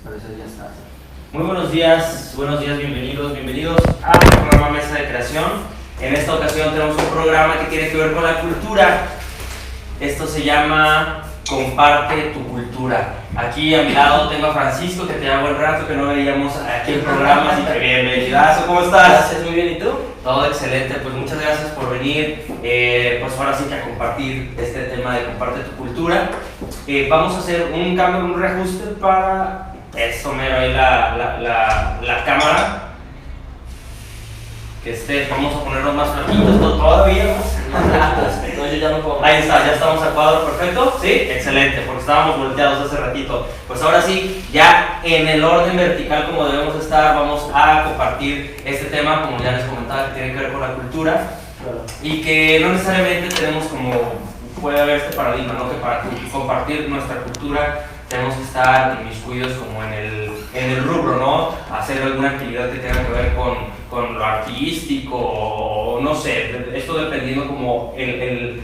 parece ya está. Muy buenos días, bienvenidos a el programa Mesa de Creación. En esta ocasión tenemos un programa que tiene que ver con la cultura. Esto se llama Comparte tu cultura. Aquí a mi lado tengo a Francisco, que te lleva buen rato que no veíamos aquí en el programa, así que bienvenidazo, ¿cómo estás? Gracias, muy bien, ¿y tú? Todo excelente, pues muchas gracias por venir, pues ahora sí que a compartir este tema de Comparte tu cultura. Vamos a hacer un cambio, un reajuste para eso mero, ahí la cámara. Vamos a ponernos más flaquitos, todavía más flaquitos. No, yo ya no puedo. Ahí está, ya estamos a cuadro perfecto. Sí, excelente, porque estábamos volteados hace ratito. Pues ahora sí, ya en el orden vertical como debemos estar, vamos a compartir este tema, como ya les comentaba, que tiene que ver con la cultura. Claro. Y que no necesariamente tenemos puede haber este paradigma, ¿no? Que para compartir nuestra cultura tenemos que estar inmiscuidos como en el rubro, ¿no? Hacer alguna actividad que tenga que ver con lo artístico, o no sé, esto dependiendo como el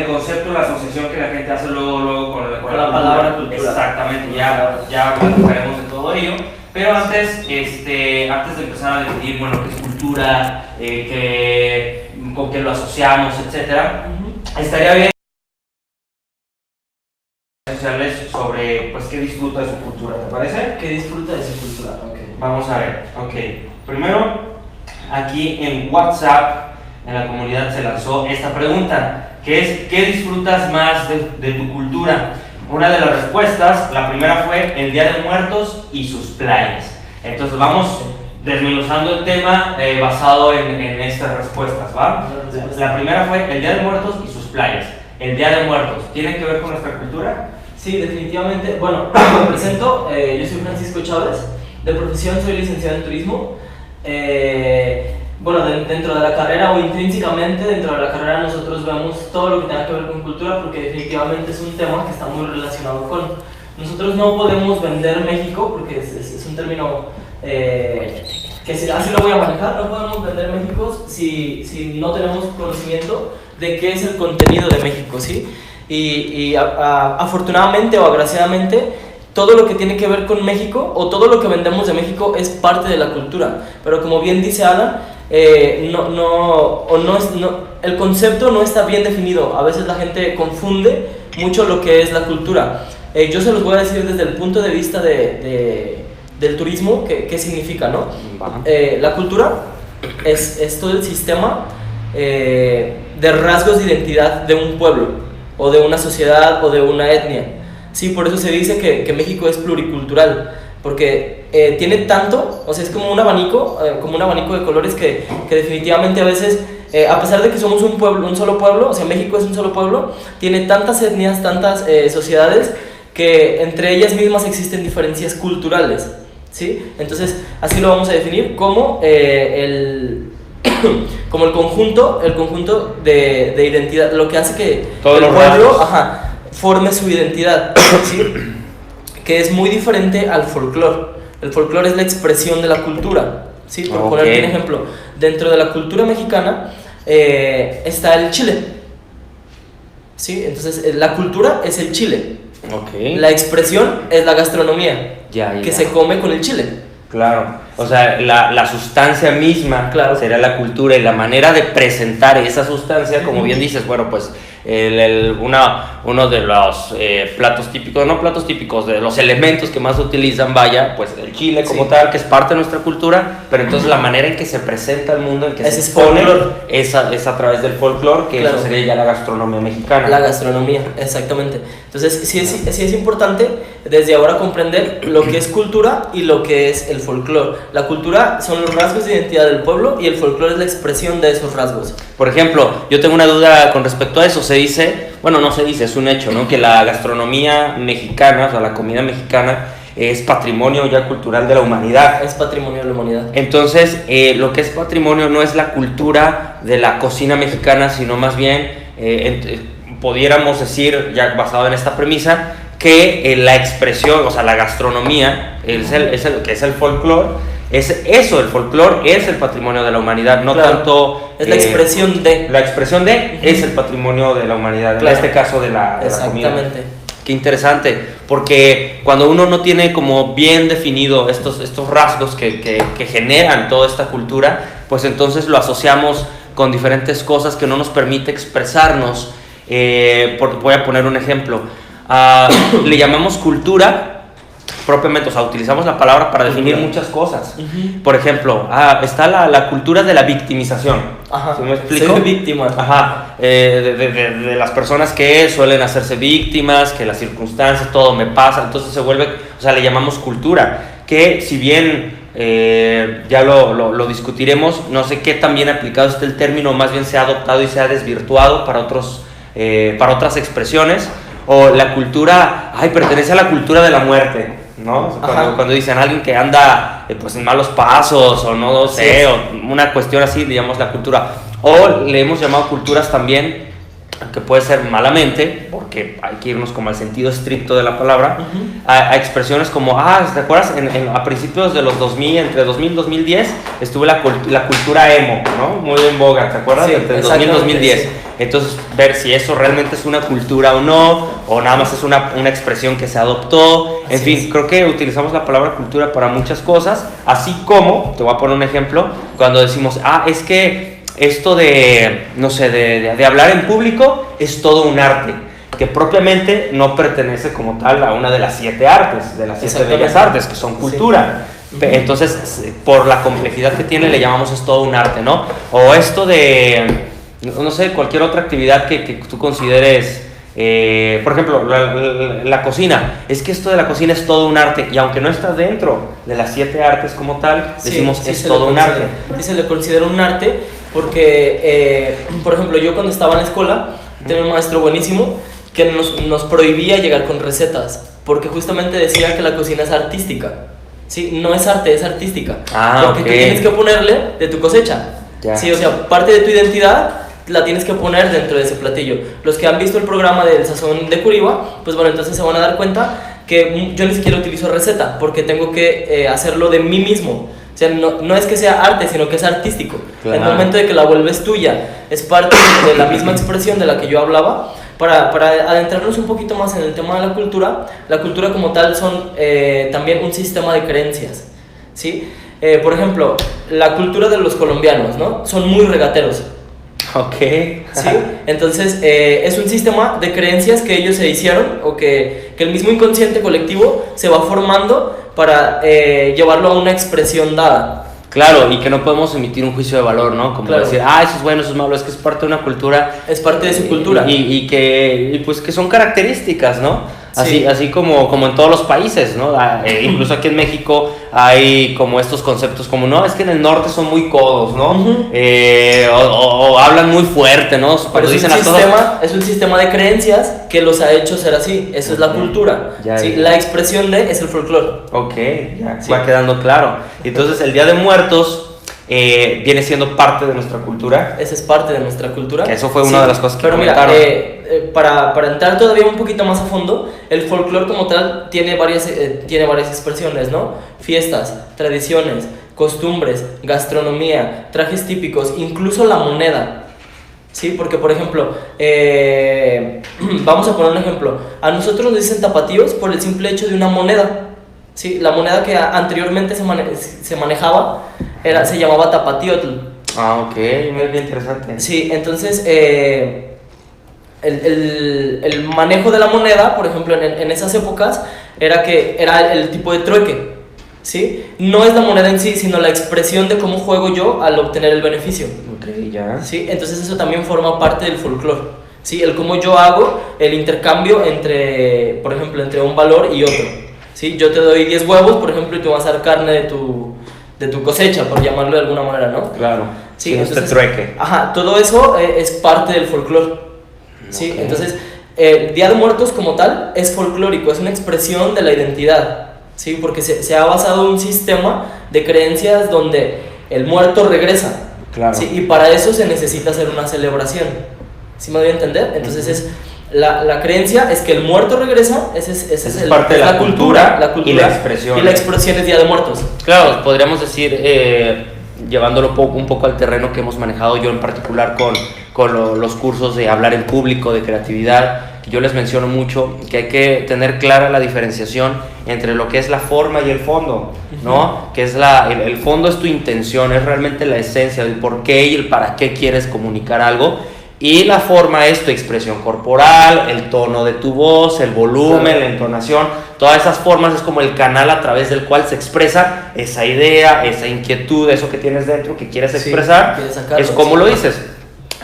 concepto, la asociación que la gente hace luego con la palabra cultura. Exactamente, ya platicaremos de todo ello. Pero antes de empezar a definir, bueno, qué es cultura, con qué lo asociamos, etcétera, estaría bien sociales sobre pues qué disfruta de su cultura, ¿te parece? ¿Qué disfruta de su cultura? Okay. Vamos a ver, primero aquí en WhatsApp, en la comunidad se lanzó esta pregunta, que es ¿qué disfrutas más de tu cultura? Una de las respuestas, la primera fue el Día de Muertos y sus playas. Entonces vamos desmenuzando el tema basado en estas respuestas, ¿va? La primera fue el Día de Muertos y sus playas. El Día de Muertos, ¿tiene que ver con nuestra cultura? Sí, definitivamente. Bueno, me presento, yo soy Francisco Chávez, de profesión soy licenciado en turismo. Bueno, dentro de la carrera o intrínsecamente dentro de la carrera nosotros vemos todo lo que tenga que ver con cultura, porque definitivamente es un tema que está muy relacionado con... Nosotros no podemos vender México, porque es un término que así lo voy a manejar, no podemos vender México si no tenemos conocimiento de qué es el contenido de México, ¿sí? Y afortunadamente o agraciadamente, todo lo que tiene que ver con México o todo lo que vendemos de México es parte de la cultura. Pero como bien dice Alan, el concepto no está bien definido. A veces la gente confunde mucho lo que es la cultura. Yo se los voy a decir desde el punto de vista del turismo, qué significa, ¿no? La cultura es todo el sistema de rasgos de identidad de un pueblo, o de una sociedad, o de una etnia. Sí, por eso se dice que México es pluricultural, porque tiene tanto, o sea, es como un abanico de colores que definitivamente a veces, a pesar de que somos un solo pueblo, o sea, México es un solo pueblo, tiene tantas etnias, tantas sociedades, que entre ellas mismas existen diferencias culturales, ¿sí? Entonces, así lo vamos a definir como el conjunto de identidad, lo que hace que todos el pueblo forme su identidad, ¿sí? Que es muy diferente al folclore. El folclore es la expresión de la cultura, ¿sí? Por poner un ejemplo, dentro de la cultura mexicana está el chile, ¿sí? Entonces la cultura es el chile, la expresión es la gastronomía, que se come con el chile. Claro, o sea, la sustancia misma, claro, sería la cultura, y la manera de presentar esa sustancia, como bien dices, bueno, pues uno de los platos típicos, de los elementos que más se utilizan, pues el chile como tal, que es parte de nuestra cultura, pero entonces la manera en que se presenta al mundo, en que se expone, es a través del folclore, que claro, eso sería ya la gastronomía mexicana. La gastronomía, exactamente. Entonces sí es importante desde ahora comprender lo que es cultura y lo que es el folclore. La cultura son los rasgos de identidad del pueblo y el folclore es la expresión de esos rasgos. Por ejemplo, yo tengo una duda con respecto a eso. Es un hecho, ¿no? Que la gastronomía mexicana, o sea, la comida mexicana es patrimonio ya cultural de la humanidad. Es patrimonio de la humanidad. Entonces, lo que es patrimonio no es la cultura de la cocina mexicana, sino más bien, pudiéramos decir, ya basado en esta premisa, que la expresión, o sea, la gastronomía, que es el folclore, es eso, el folclore es el patrimonio de la humanidad, no claro, tanto... es la expresión de... La expresión de es el patrimonio de la humanidad, claro, en este caso de la comida. Exactamente. Qué interesante, porque cuando uno no tiene como bien definido estos rasgos que generan toda esta cultura, pues entonces lo asociamos con diferentes cosas que no nos permite expresarnos. Voy a poner un ejemplo. Le llamamos cultura propiamente, o sea, utilizamos la palabra para definir muchas cosas. Por ejemplo, está la cultura de la victimización. Ajá. ¿Sí me explico? Ser víctima. Ajá. De las personas que suelen hacerse víctimas, que las circunstancias, todo me pasa, entonces se vuelve, o sea, le llamamos cultura, que si bien ya lo discutiremos, no sé qué tan bien aplicado está el término, más bien se ha adoptado y se ha desvirtuado para otras expresiones, o la cultura, pertenece a la cultura de la muerte, ¿no? Cuando dicen a alguien que anda pues en malos pasos, o no sé, o una cuestión así, digamos la cultura, o le hemos llamado culturas también, que puede ser malamente, porque hay que irnos como al sentido estricto de la palabra, a expresiones como, ¿te acuerdas? A principios de los 2000, entre 2000 y 2010, estuvo la cultura emo, ¿no? Muy en boga, ¿te acuerdas? Sí, entre 2000 y 2010. Sí. Entonces, ver si eso realmente es una cultura o no, o nada más es una expresión que se adoptó. En fin, creo que utilizamos la palabra cultura para muchas cosas, así como, te voy a poner un ejemplo, cuando decimos, es que esto de, no sé, de hablar en público es todo un arte, que propiamente no pertenece como tal a una de las 7 artes, de las 7 bellas artes, que son cultura. Sí. Entonces, por la complejidad que tiene, le llamamos es todo un arte, ¿no? O esto de, no sé, cualquier otra actividad que tú consideres, por ejemplo, la cocina. Es que esto de la cocina es todo un arte, y aunque no está dentro de las 7 artes como tal, decimos es todo un arte. Sí, se le considera un arte porque, por ejemplo, yo cuando estaba en la escuela tenía un maestro buenísimo que nos prohibía llegar con recetas, porque justamente decía que la cocina es artística. Sí, no es arte, es artística. Porque tú tienes que ponerle de tu cosecha. Sí, o sea, parte de tu identidad la tienes que poner dentro de ese platillo. Los que han visto el programa del Sazón de Curiba, pues bueno, entonces se van a dar cuenta que yo ni siquiera utilizo receta, porque tengo que hacerlo de mí mismo. O sea, no es que sea arte, sino que es artístico. Claro. En el momento de que la vuelves tuya, es parte de la misma expresión de la que yo hablaba. Para adentrarnos un poquito más en el tema de la cultura como tal son también un sistema de creencias, ¿sí? Por ejemplo, la cultura de los colombianos, ¿no? Son muy regateros. Ok. ¿Sí? Entonces, es un sistema de creencias que ellos se hicieron, o que el mismo inconsciente colectivo se va formando para llevarlo a una expresión dada. Claro, y que no podemos emitir un juicio de valor, ¿no? Como decir, eso es bueno, eso es malo, es que es parte de una cultura. Es parte de su cultura. Y pues que son características, ¿no? Así como en todos los países, ¿no? Incluso aquí en México hay como estos conceptos como, no, es que en el norte son muy codos, ¿no? O hablan muy fuerte, ¿no? Pero es un sistema de creencias que los ha hecho ser así. Eso es la cultura. ¿Sí? La expresión es el folclore. Ok, ya va quedando claro. Entonces, el Día de Muertos viene siendo parte de nuestra cultura. Esa es parte de nuestra cultura. Que eso fue una de las cosas que comentaron. Para entrar todavía un poquito más a fondo, el folclore como tal tiene varias expresiones, ¿no? Fiestas, tradiciones, costumbres, gastronomía, trajes típicos, incluso la moneda. Sí, porque por ejemplo, vamos a poner un ejemplo. A nosotros nos dicen tapatíos por el simple hecho de una moneda. Sí, la moneda que anteriormente se manejaba se llamaba tapatíotl. Ok, muy interesante. Sí, entonces el manejo de la moneda, por ejemplo, en esas épocas, era el tipo de trueque, ¿sí? No es la moneda en sí, sino la expresión de cómo juego yo al obtener el beneficio. Ok, ya. ¿Sí? Entonces eso también forma parte del folclore, ¿sí? El cómo yo hago el intercambio entre, por ejemplo, entre un valor y otro. ¿Sí? Yo te doy 10 huevos, por ejemplo, y tú vas a dar carne de tu cosecha, por llamarlo de alguna manera, ¿no? Claro. Sí, entonces, trueque. Ajá, todo eso es parte del folclore. ¿Sí? Okay. Entonces, el Día de Muertos como tal es folclórico, es una expresión de la identidad, ¿sí? Porque se ha basado en un sistema de creencias donde el muerto regresa. Claro. ¿Sí? Y para eso se necesita hacer una celebración. ¿Sí me doy a entender? Entonces la creencia es que el muerto regresa, es parte de la cultura y la expresión. Y la expresión es Día de Muertos. Claro, podríamos decir, llevándolo un poco al terreno que hemos manejado yo en particular con los cursos de hablar en público, de creatividad, yo les menciono mucho que hay que tener clara la diferenciación entre lo que es la forma y el fondo, ¿no? Que es el fondo es tu intención, es realmente la esencia del por qué y el para qué quieres comunicar algo, y la forma es tu expresión corporal, el tono de tu voz, el volumen, la entonación. Todas esas formas es como el canal a través del cual se expresa esa idea, esa inquietud, eso que tienes dentro que quieres expresar. Es como lo dices,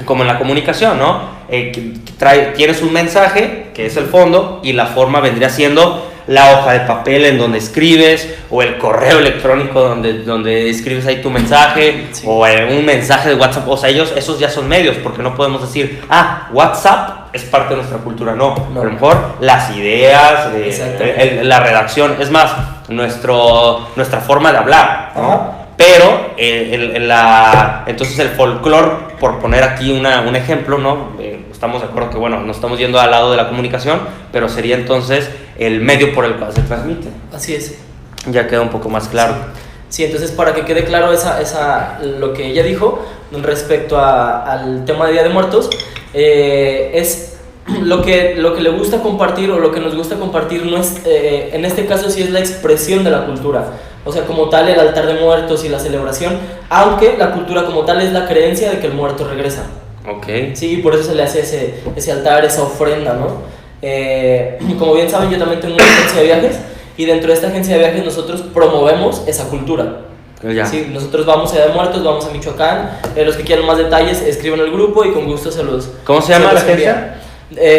como en la comunicación, ¿no? Tienes un mensaje, que es el fondo, y la forma vendría siendo la hoja de papel en donde escribes, o el correo electrónico donde escribes ahí tu mensaje, o un mensaje de WhatsApp. O sea, esos ya son medios, porque no podemos decir, WhatsApp es parte de nuestra cultura. No. A lo mejor las ideas, la redacción, es más, nuestra forma de hablar, ¿no? Pero entonces el folclore, por poner aquí un ejemplo, ¿no? Estamos de acuerdo que, bueno, no estamos yendo al lado de la comunicación, pero sería entonces el medio por el cual se transmite. Así es. Ya queda un poco más claro. Sí, entonces para que quede claro lo que ella dijo respecto al tema de Día de Muertos, es lo que le gusta compartir, o lo que nos gusta compartir, no es, en este caso sí es la expresión de la cultura. O sea, como tal, el altar de muertos y la celebración, aunque la cultura como tal es la creencia de que el muerto regresa. Ok. Sí, y por eso se le hace ese altar, esa ofrenda, ¿no? Como bien saben, yo también tengo una agencia de viajes, y dentro de esta agencia de viajes nosotros promovemos esa cultura. Ya. Sí, nosotros vamos a Día de Muertos, vamos a Michoacán. Los que quieran más detalles, escriban al grupo y con gusto se los... ¿Cómo se llama la agencia?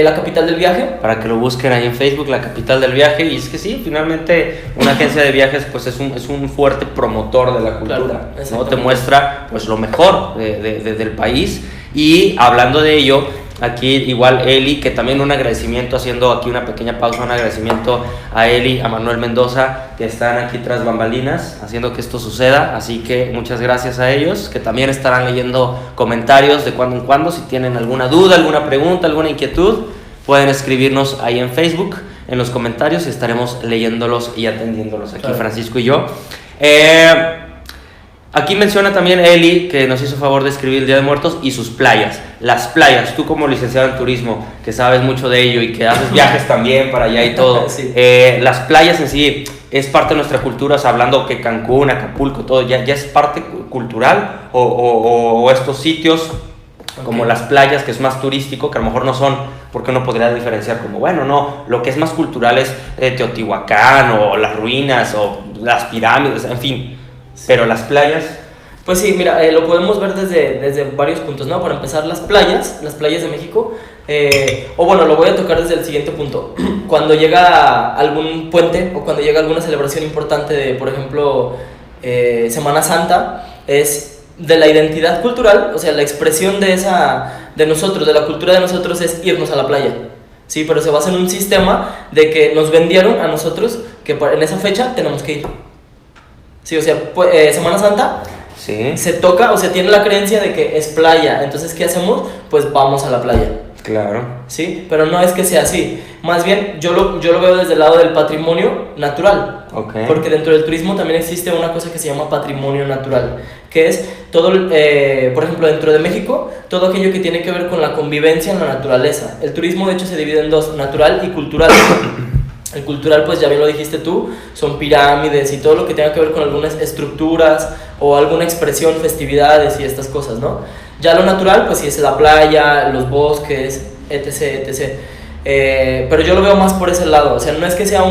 La Capital del Viaje. Para que lo busquen ahí en Facebook, La Capital del Viaje. Y es que sí, finalmente una agencia de viajes pues es un fuerte promotor de la cultura, claro, ¿no? Te muestra pues lo mejor del país. Y hablando de ello, aquí igual Eli, que también un agradecimiento, haciendo aquí una pequeña pausa, un agradecimiento a Eli, a Manuel Mendoza, que están aquí tras bambalinas haciendo que esto suceda. Así que muchas gracias a ellos, que también estarán leyendo comentarios de cuando en cuando. Si tienen alguna duda, alguna pregunta, alguna inquietud, pueden escribirnos ahí en Facebook, en los comentarios, y estaremos leyéndolos y atendiéndolos aquí, claro. Francisco y yo. Aquí menciona también Eli, que nos hizo favor de escribir el Día de Muertos y sus playas. Las playas, tú como licenciado en turismo, que sabes mucho de ello y que haces viajes también para allá y todo, sí. Las playas en sí es parte de nuestra cultura, o sea, hablando que Cancún, Acapulco, todo, ya es parte cultural, o estos sitios como las playas, que es más turístico, que a lo mejor no son, porque uno podría diferenciar como, bueno, no, lo que es más cultural es Teotihuacán, o las ruinas, o las pirámides, en fin. Pero las playas... Pues sí, mira, lo podemos ver desde varios puntos, ¿no? Para empezar, las playas de México, o bueno, lo voy a tocar desde el siguiente punto. Cuando llega algún puente, o cuando llega alguna celebración importante de, por ejemplo, Semana Santa, es de la identidad cultural, o sea, la expresión de nosotros, de la cultura de nosotros, es irnos a la playa. Sí, pero se basa en un sistema de que nos vendieron a nosotros que en esa fecha tenemos que ir. Sí, o sea, Semana Santa, sí, se toca, o sea, tiene la creencia de que es playa. Entonces, ¿qué hacemos? Pues vamos a la playa. Claro. Sí, pero no es que sea así. Más bien, yo lo veo desde el lado del patrimonio natural. Okay. Porque dentro del turismo también existe una cosa que se llama patrimonio natural, que es todo, por ejemplo, dentro de México, todo aquello que tiene que ver con la convivencia en la naturaleza. El turismo, de hecho, se divide en dos, natural y cultural. El cultural, pues ya bien lo dijiste tú, son pirámides y todo lo que tenga que ver con algunas estructuras o alguna expresión, festividades y estas cosas, ¿no? Ya lo natural, pues sí es la playa, los bosques, etc, etc. Pero yo lo veo más por ese lado, o sea, no es que sea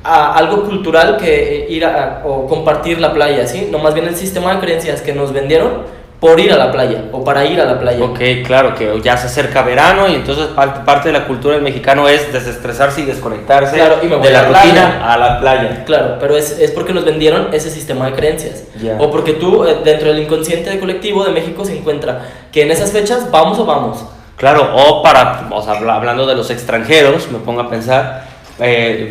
algo cultural que ir o compartir la playa, ¿sí? No, más bien el sistema de creencias que nos vendieron por ir a la playa o para ir a la playa. Ok, claro, que ya se acerca verano y entonces parte de la cultura del mexicano es desestresarse y desconectarse, claro, y de la rutina a la playa. Claro, pero es porque nos vendieron ese sistema de creencias. Yeah. O porque tú, dentro del inconsciente colectivo de México, se encuentra que en esas fechas vamos o vamos. Claro, o sea, hablando de los extranjeros, me pongo a pensar,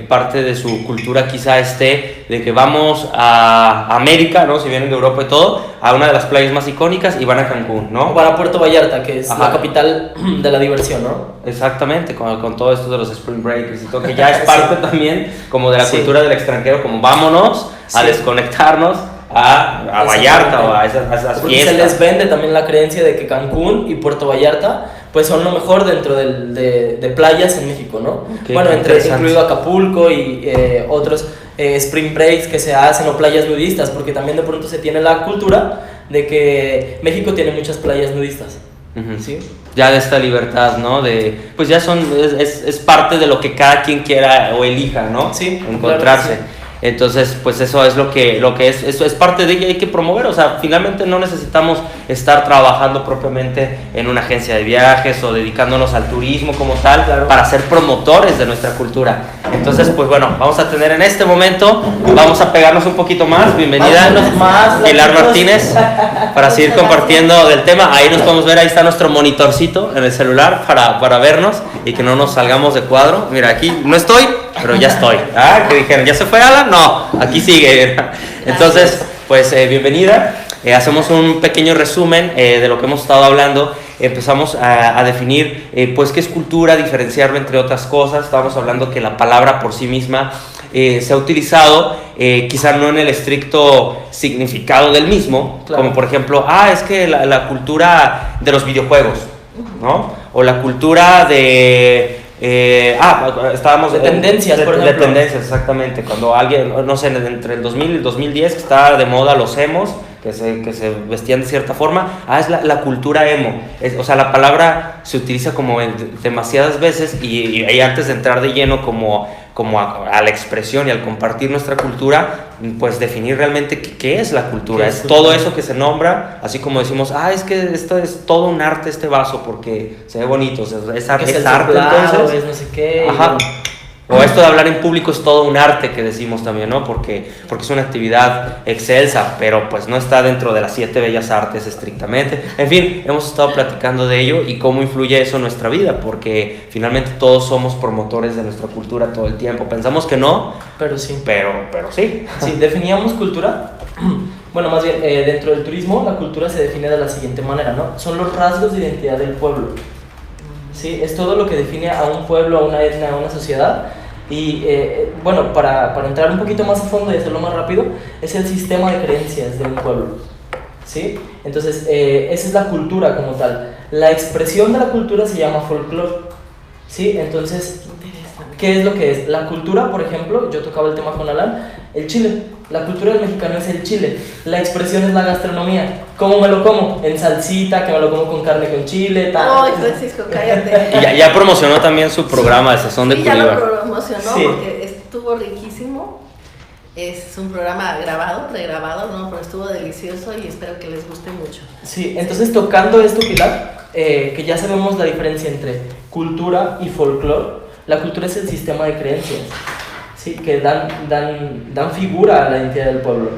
parte de su cultura quizá esté de que vamos a América, ¿no? Si vienen de Europa y todo, a una de las playas más icónicas y van a Cancún, ¿no? O van a Puerto Vallarta, que es la capital de la diversión, ¿no? Exactamente, con todo esto de los Spring Breakers y todo, que ya es parte también como de la cultura del extranjero, como vámonos a desconectarnos a Vallarta o a esas porque fiestas. se les vende también la creencia de que Cancún y Puerto Vallarta pues son lo mejor dentro de playas en México, ¿no? Okay, bueno, incluido Acapulco y otros spring breaks que se hacen o playas nudistas, porque también de pronto se tiene la cultura de que México tiene muchas playas nudistas. ¿Sí? Ya de esta libertad, ¿no? Pues ya es parte de lo que cada quien quiera o elija, ¿no? Sí, encontrarse. claro que sí. Entonces, pues eso es lo que eso es parte de ella, hay que promover. O sea, finalmente no necesitamos estar trabajando propiamente en una agencia de viajes o dedicándonos al turismo como tal, claro, para ser promotores de nuestra cultura. Entonces, pues bueno, vamos a tener en este momento, vamos a pegarnos un poquito más. Bienvenida, Pilar Martínez, para seguir compartiendo del tema. Ahí nos podemos ver, ahí está nuestro monitorcito en el celular para vernos y que no nos salgamos de cuadro. Mira, aquí no estoy, pero ya estoy. ¿Qué dijeron? ¿Ya se fue Alan? No, aquí sigue. Entonces, pues bienvenida. Hacemos un pequeño resumen de lo que hemos estado hablando. Empezamos a definir pues qué es cultura, diferenciarlo entre otras cosas. Estábamos hablando que la palabra por sí misma se ha utilizado quizá no en el estricto significado del mismo, claro, como por ejemplo, es que la cultura de los videojuegos, ¿no? O la cultura de... estábamos de tendencias, por ejemplo. De tendencias, exactamente. Cuando alguien, no sé, entre el 2000 y el 2010, que estaba de moda los emos, que se vestían de cierta forma, es la cultura emo. O sea, la palabra se utiliza como demasiadas veces y antes de entrar de lleno como a la expresión y al compartir nuestra cultura, pues definir realmente qué es la cultura. Es todo eso que se nombra, así como decimos, es que esto es todo un arte, este vaso, porque se ve bonito, es arte, entonces es no sé qué. Ajá. O esto de hablar en público es todo un arte que decimos también, ¿no? Porque es una actividad excelsa, pero pues no está dentro de las 7 bellas artes estrictamente. En fin, hemos estado platicando de ello y cómo influye eso en nuestra vida, porque finalmente todos somos promotores de nuestra cultura todo el tiempo. Pensamos que no, pero sí. Pero sí. Sí, definíamos cultura. Bueno, más bien, dentro del turismo, la cultura se define de la siguiente manera, ¿no? Son los rasgos de identidad del pueblo. Sí, es todo lo que define a un pueblo, a una etnia, a una sociedad. Y bueno, para entrar un poquito más a fondo y hacerlo más rápido, es el sistema de creencias de un pueblo. ¿Sí? Entonces, esa es la cultura como tal. La expresión de la cultura se llama folclore. ¿Sí? Entonces, ¿qué es lo que es? La cultura, por ejemplo, yo tocaba el tema con Alan, el chile. La cultura del mexicano es el chile. La expresión es la gastronomía. ¿Cómo me lo como? En salsita, que me lo como con carne con chile, tal. Ay, Francisco, cállate. Y ya promocionó también su programa de Sazón de Culibar. Ya lo promocionó, sí, porque estuvo riquísimo. Es un programa grabado, pregrabado, ¿no? Pero estuvo delicioso y espero que les guste mucho. Sí, entonces tocando esto, Pilar, que ya sabemos la diferencia entre cultura y folclore. La cultura es el sistema de creencias, ¿sí? Que dan figura a la identidad del pueblo.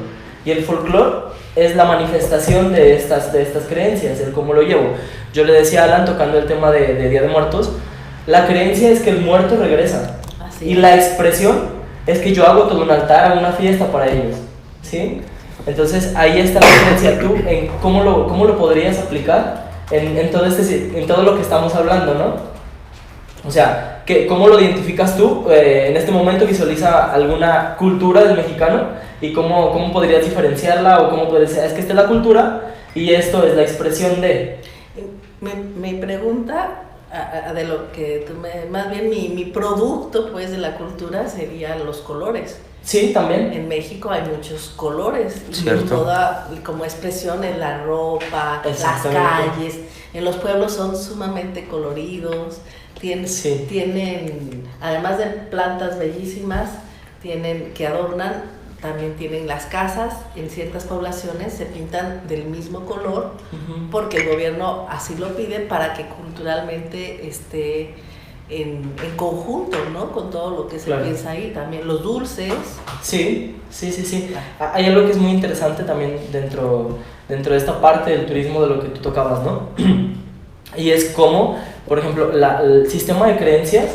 Y el folclore es la manifestación de estas creencias, el cómo lo llevo. Yo le decía a Alan, tocando el tema de Día de Muertos, la creencia es que el muerto regresa. Así y la expresión es que yo hago todo un altar, hago una fiesta para ellos, ¿sí? Entonces ahí está la diferencia. Tú, en cómo lo podrías aplicar en todo lo que estamos hablando, ¿no? O sea, ¿cómo lo identificas tú? En este momento visualiza alguna cultura del mexicano y cómo podrías diferenciarla, o cómo podrías decir, es que esta es la cultura y esto es la expresión de... Mi pregunta, de lo que tú más bien mi producto pues de la cultura serían los colores. Sí, también. En México hay muchos colores, Cierto. y toda como expresión en la ropa, las calles, en los pueblos son sumamente coloridos. Tienen, además de plantas bellísimas, que adornan, también tienen las casas, en ciertas poblaciones se pintan del mismo color, porque el gobierno así lo pide para que culturalmente esté en conjunto, ¿no? Con todo lo que se piensa ahí, también los dulces. Sí. Hay algo que es muy interesante también dentro de esta parte del turismo, de lo que tú tocabas, ¿no? Y es cómo, por ejemplo, el sistema de creencias,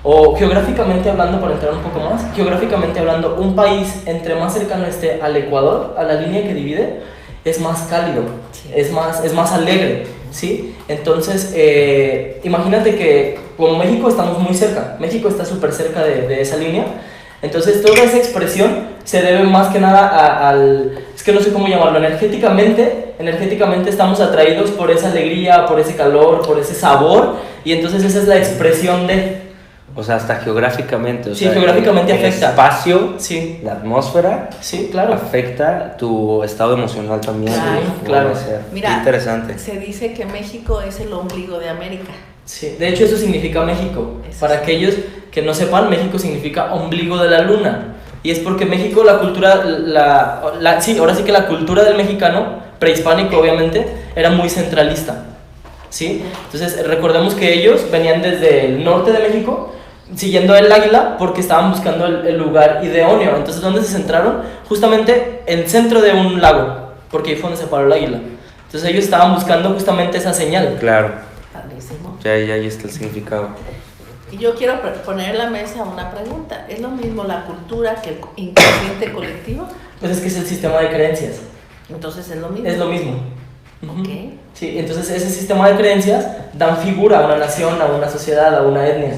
o geográficamente hablando, para entrar un poco más, geográficamente hablando, un país entre más cercano esté al Ecuador, a la línea que divide, es más cálido, sí, es más alegre, ¿sí? Entonces, imagínate que como México estamos muy cerca, México está súper cerca de esa línea, entonces toda esa expresión se debe más que nada es que no sé cómo llamarlo, energéticamente energéticamente estamos atraídos por esa alegría, por ese calor, por ese sabor, y entonces esa es la expresión de... O sea, hasta geográficamente. Sí, geográficamente el afecta. espacio, sí, la atmósfera, sí, claro, afecta tu estado emocional también. Claro. Mira, qué interesante. Se dice que México es el ombligo de América. Sí, de hecho eso significa México. Eso Para sí. aquellos que no sepan, México significa ombligo de la luna. Y es porque México, la cultura, sí, ahora sí que la cultura del mexicano, prehispánico obviamente, era muy centralista. ¿Sí? Entonces recordemos que ellos venían desde el norte de México, siguiendo el águila porque estaban buscando el lugar idóneo. Entonces, ¿dónde se centraron? Justamente en el centro de un lago, porque ahí fue donde se paró el águila. Entonces ellos estaban buscando justamente esa señal. Claro, Padrísimo. ya ahí está el significado. Y yo quiero poner en la mesa una pregunta. ¿Es lo mismo la cultura que el inconsciente colectivo? Pues es que es el sistema de creencias. Entonces es lo mismo. Es lo mismo. Ok. Sí, entonces ese sistema de creencias dan figura a una nación, a una sociedad, a una etnia.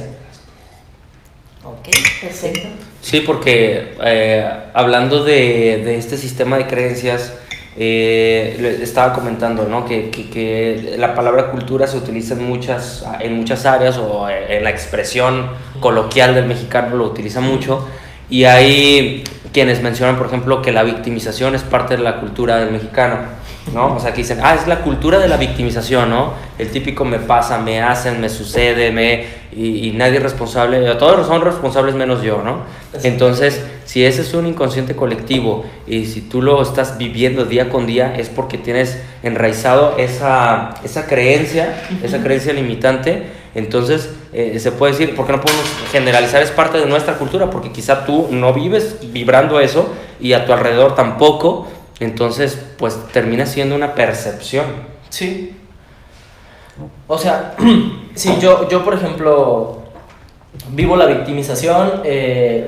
Ok, perfecto. Sí, porque hablando de este sistema de creencias, le estaba comentando, ¿no? que la palabra cultura se utiliza en muchas áreas, o en la expresión coloquial del mexicano lo utiliza mucho, y hay quienes mencionan, por ejemplo, que la victimización es parte de la cultura del mexicano, ¿no? O sea, que dicen, es la cultura de la victimización, ¿no? El típico me pasa, me hacen, me sucede, y nadie es responsable, todos son responsables menos yo, ¿no? Entonces, si ese es un inconsciente colectivo y si tú lo estás viviendo día con día, es porque tienes enraizado esa creencia limitante. Entonces, se puede decir, ¿por qué no podemos generalizar? Es parte de nuestra cultura, porque quizá tú no vives vibrando eso y a tu alrededor tampoco. Entonces, pues termina siendo una percepción. Sí. O sea, si yo por ejemplo, vivo la victimización,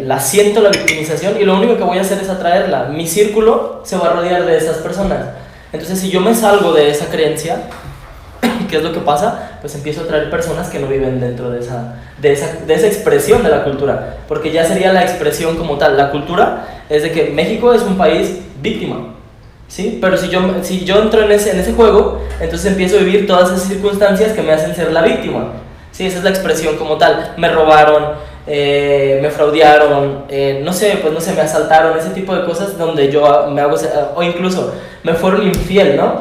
la siento la victimización y lo único que voy a hacer es atraerla. Mi círculo se va a rodear de esas personas. Entonces, si yo me salgo de esa creencia, ¿qué es lo que pasa? Pues empiezo a atraer personas que no viven dentro de esa expresión de la cultura. Porque ya sería la expresión como tal. La cultura es de que México es un país víctima. ¿Sí? Pero si yo entro en ese juego, entonces empiezo a vivir todas esas circunstancias que me hacen ser la víctima. ¿Sí? Esa es la expresión como tal. Me robaron, me fraudearon, no sé, me asaltaron, ese tipo de cosas donde yo me hago, o incluso me fueron infiel, ¿no?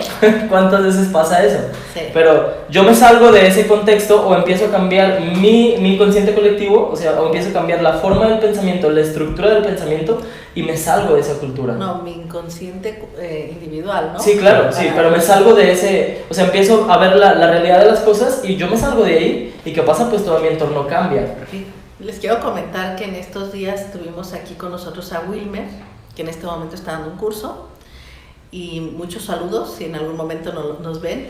¿Cuántas veces pasa eso? Sí. Pero yo me salgo de ese contexto o empiezo a cambiar mi inconsciente colectivo, o sea, o empiezo a cambiar la forma del pensamiento, la estructura del pensamiento y me salgo de esa cultura. No, mi inconsciente individual, ¿no? Sí, claro, sí, pero me salgo de ese, o sea, empiezo a ver la realidad de las cosas y yo me salgo de ahí y ¿qué pasa? Pues todo mi entorno cambia. Sí. Les quiero comentar que en estos días tuvimos aquí con nosotros a Wilmer, que en este momento está dando un curso, y muchos saludos si en algún momento nos ven,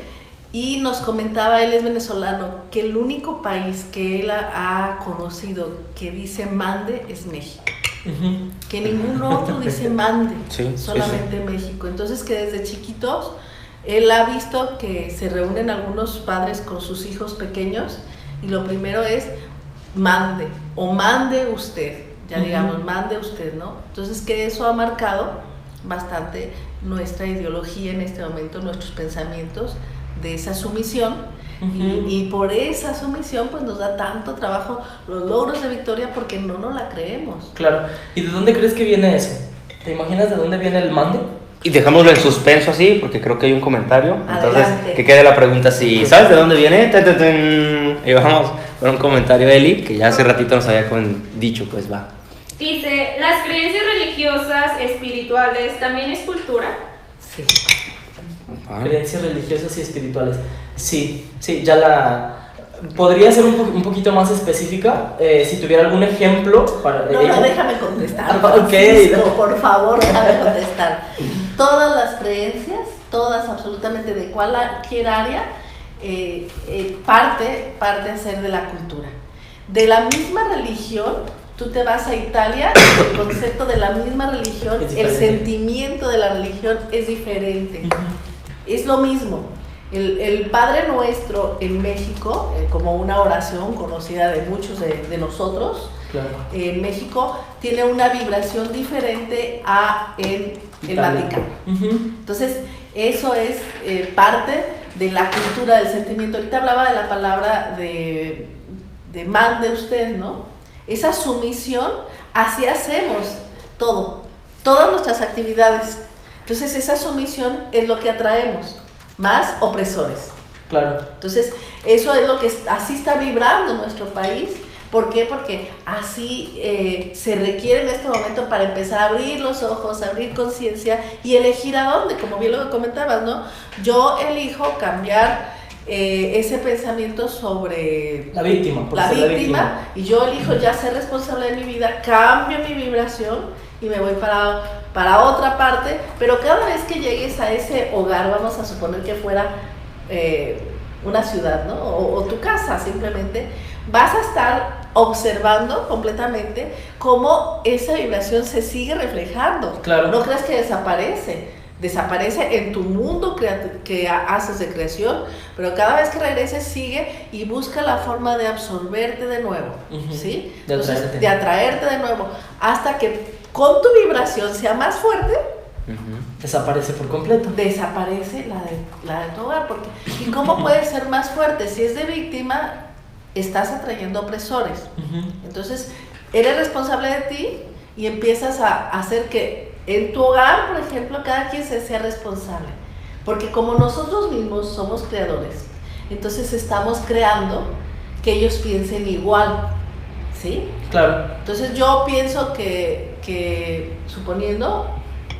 y nos comentaba, él es venezolano, que el único país que él ha conocido que dice mande es México. Uh-huh. Que ningún otro dice mande, Sí, solamente México. Entonces que desde chiquitos él ha visto que se reúnen algunos padres con sus hijos pequeños y lo primero es mande o mande usted, ya digamos, mande usted, ¿no? Entonces que eso ha marcado bastante nuestra ideología en este momento, nuestros pensamientos de esa sumisión. Y por esa sumisión pues nos da tanto trabajo los logros de Victoria porque no nos la creemos. Claro. ¿Y de dónde crees que viene eso? ¿Te imaginas de dónde viene el mande? Y dejámoslo en suspenso así, porque creo que hay un comentario. Entonces, Adelante. que quede la pregunta si ¿sabes de dónde viene? Y vamos con un comentario, Eli, que ya hace ratito nos había dicho, pues va. Dice, ¿las creencias religiosas, espirituales, también es cultura? Sí. Creencias religiosas y espirituales. Sí, ya la... Podría ser un poquito más específica, si tuviera algún ejemplo para... No, déjame contestar. Ok. Francisco, por favor, déjame contestar. Todas las creencias, todas absolutamente de cualquier área, parte a ser de la cultura. De la misma religión, tú te vas a Italia, el concepto de la misma religión, el sentimiento de la religión es diferente. Es lo mismo. El Padre Nuestro en México, como una oración conocida de muchos de nosotros, Claro. En México tiene una vibración diferente a en el Vaticano. Entonces, eso es parte de la cultura del sentimiento. Ahorita hablaba de la palabra de mande usted, ¿no? Esa sumisión, así hacemos todas nuestras actividades. Entonces, esa sumisión es lo que atraemos, más opresores. Claro. Entonces, eso es lo que así está vibrando nuestro país. ¿Por qué? Porque así se requiere en este momento para empezar a abrir los ojos, abrir conciencia y elegir a dónde, como bien lo comentabas, ¿no? Yo elijo cambiar ese pensamiento sobre la víctima, y yo elijo ya ser responsable de mi vida, cambio mi vibración y me voy para otra parte, pero cada vez que llegues a ese hogar, vamos a suponer que fuera una ciudad, ¿no? O tu casa simplemente, vas a estar observando completamente cómo esa vibración se sigue reflejando. Claro. No creas que desaparece en tu mundo que haces de creación, pero cada vez que regreses sigue y busca la forma de absorberte de nuevo, ¿sí? De atraerte de nuevo, hasta que con tu vibración sea más fuerte, desaparece por completo. Desaparece la de tu hogar. ¿Y cómo puede ser más fuerte? Si es de víctima, estás atrayendo opresores. Entonces, eres responsable de ti y empiezas a hacer que en tu hogar, por ejemplo, cada quien se sea responsable. Porque como nosotros mismos somos creadores, entonces estamos creando que ellos piensen igual, ¿sí? Claro. Entonces yo pienso que suponiendo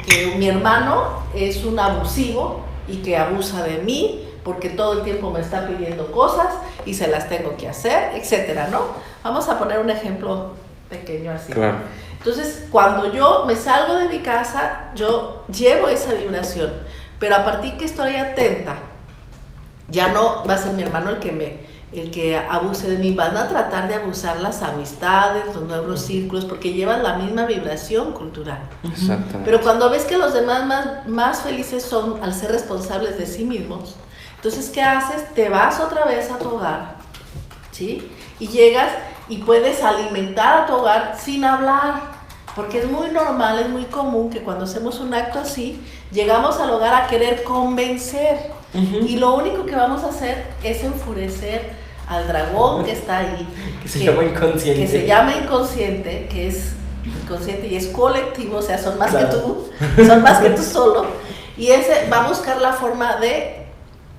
que mi hermano es un abusivo y que abusa de mí porque todo el tiempo me está pidiendo cosas y se las tengo que hacer, etcétera, ¿no? Vamos a poner un ejemplo pequeño así. Claro. Entonces, cuando yo me salgo de mi casa, yo llevo esa vibración, pero a partir que estoy atenta, ya no va a ser mi hermano el que abuse de mí, van a tratar de abusar las amistades, los nuevos círculos, porque llevan la misma vibración cultural. Exactamente. Pero cuando ves que los demás más felices son al ser responsables de sí mismos, entonces, ¿qué haces? Te vas otra vez a tu hogar, ¿sí? Y llegas y puedes alimentar a tu hogar sin hablar, porque es muy normal, es muy común que cuando hacemos un acto así, llegamos al hogar a querer convencer. Y lo único que vamos a hacer es enfurecer al dragón que está ahí. Que se llama inconsciente. Que se llama inconsciente, que es inconsciente y es colectivo, o sea, son más claro. son más que tú solo. Y ese va a buscar la forma de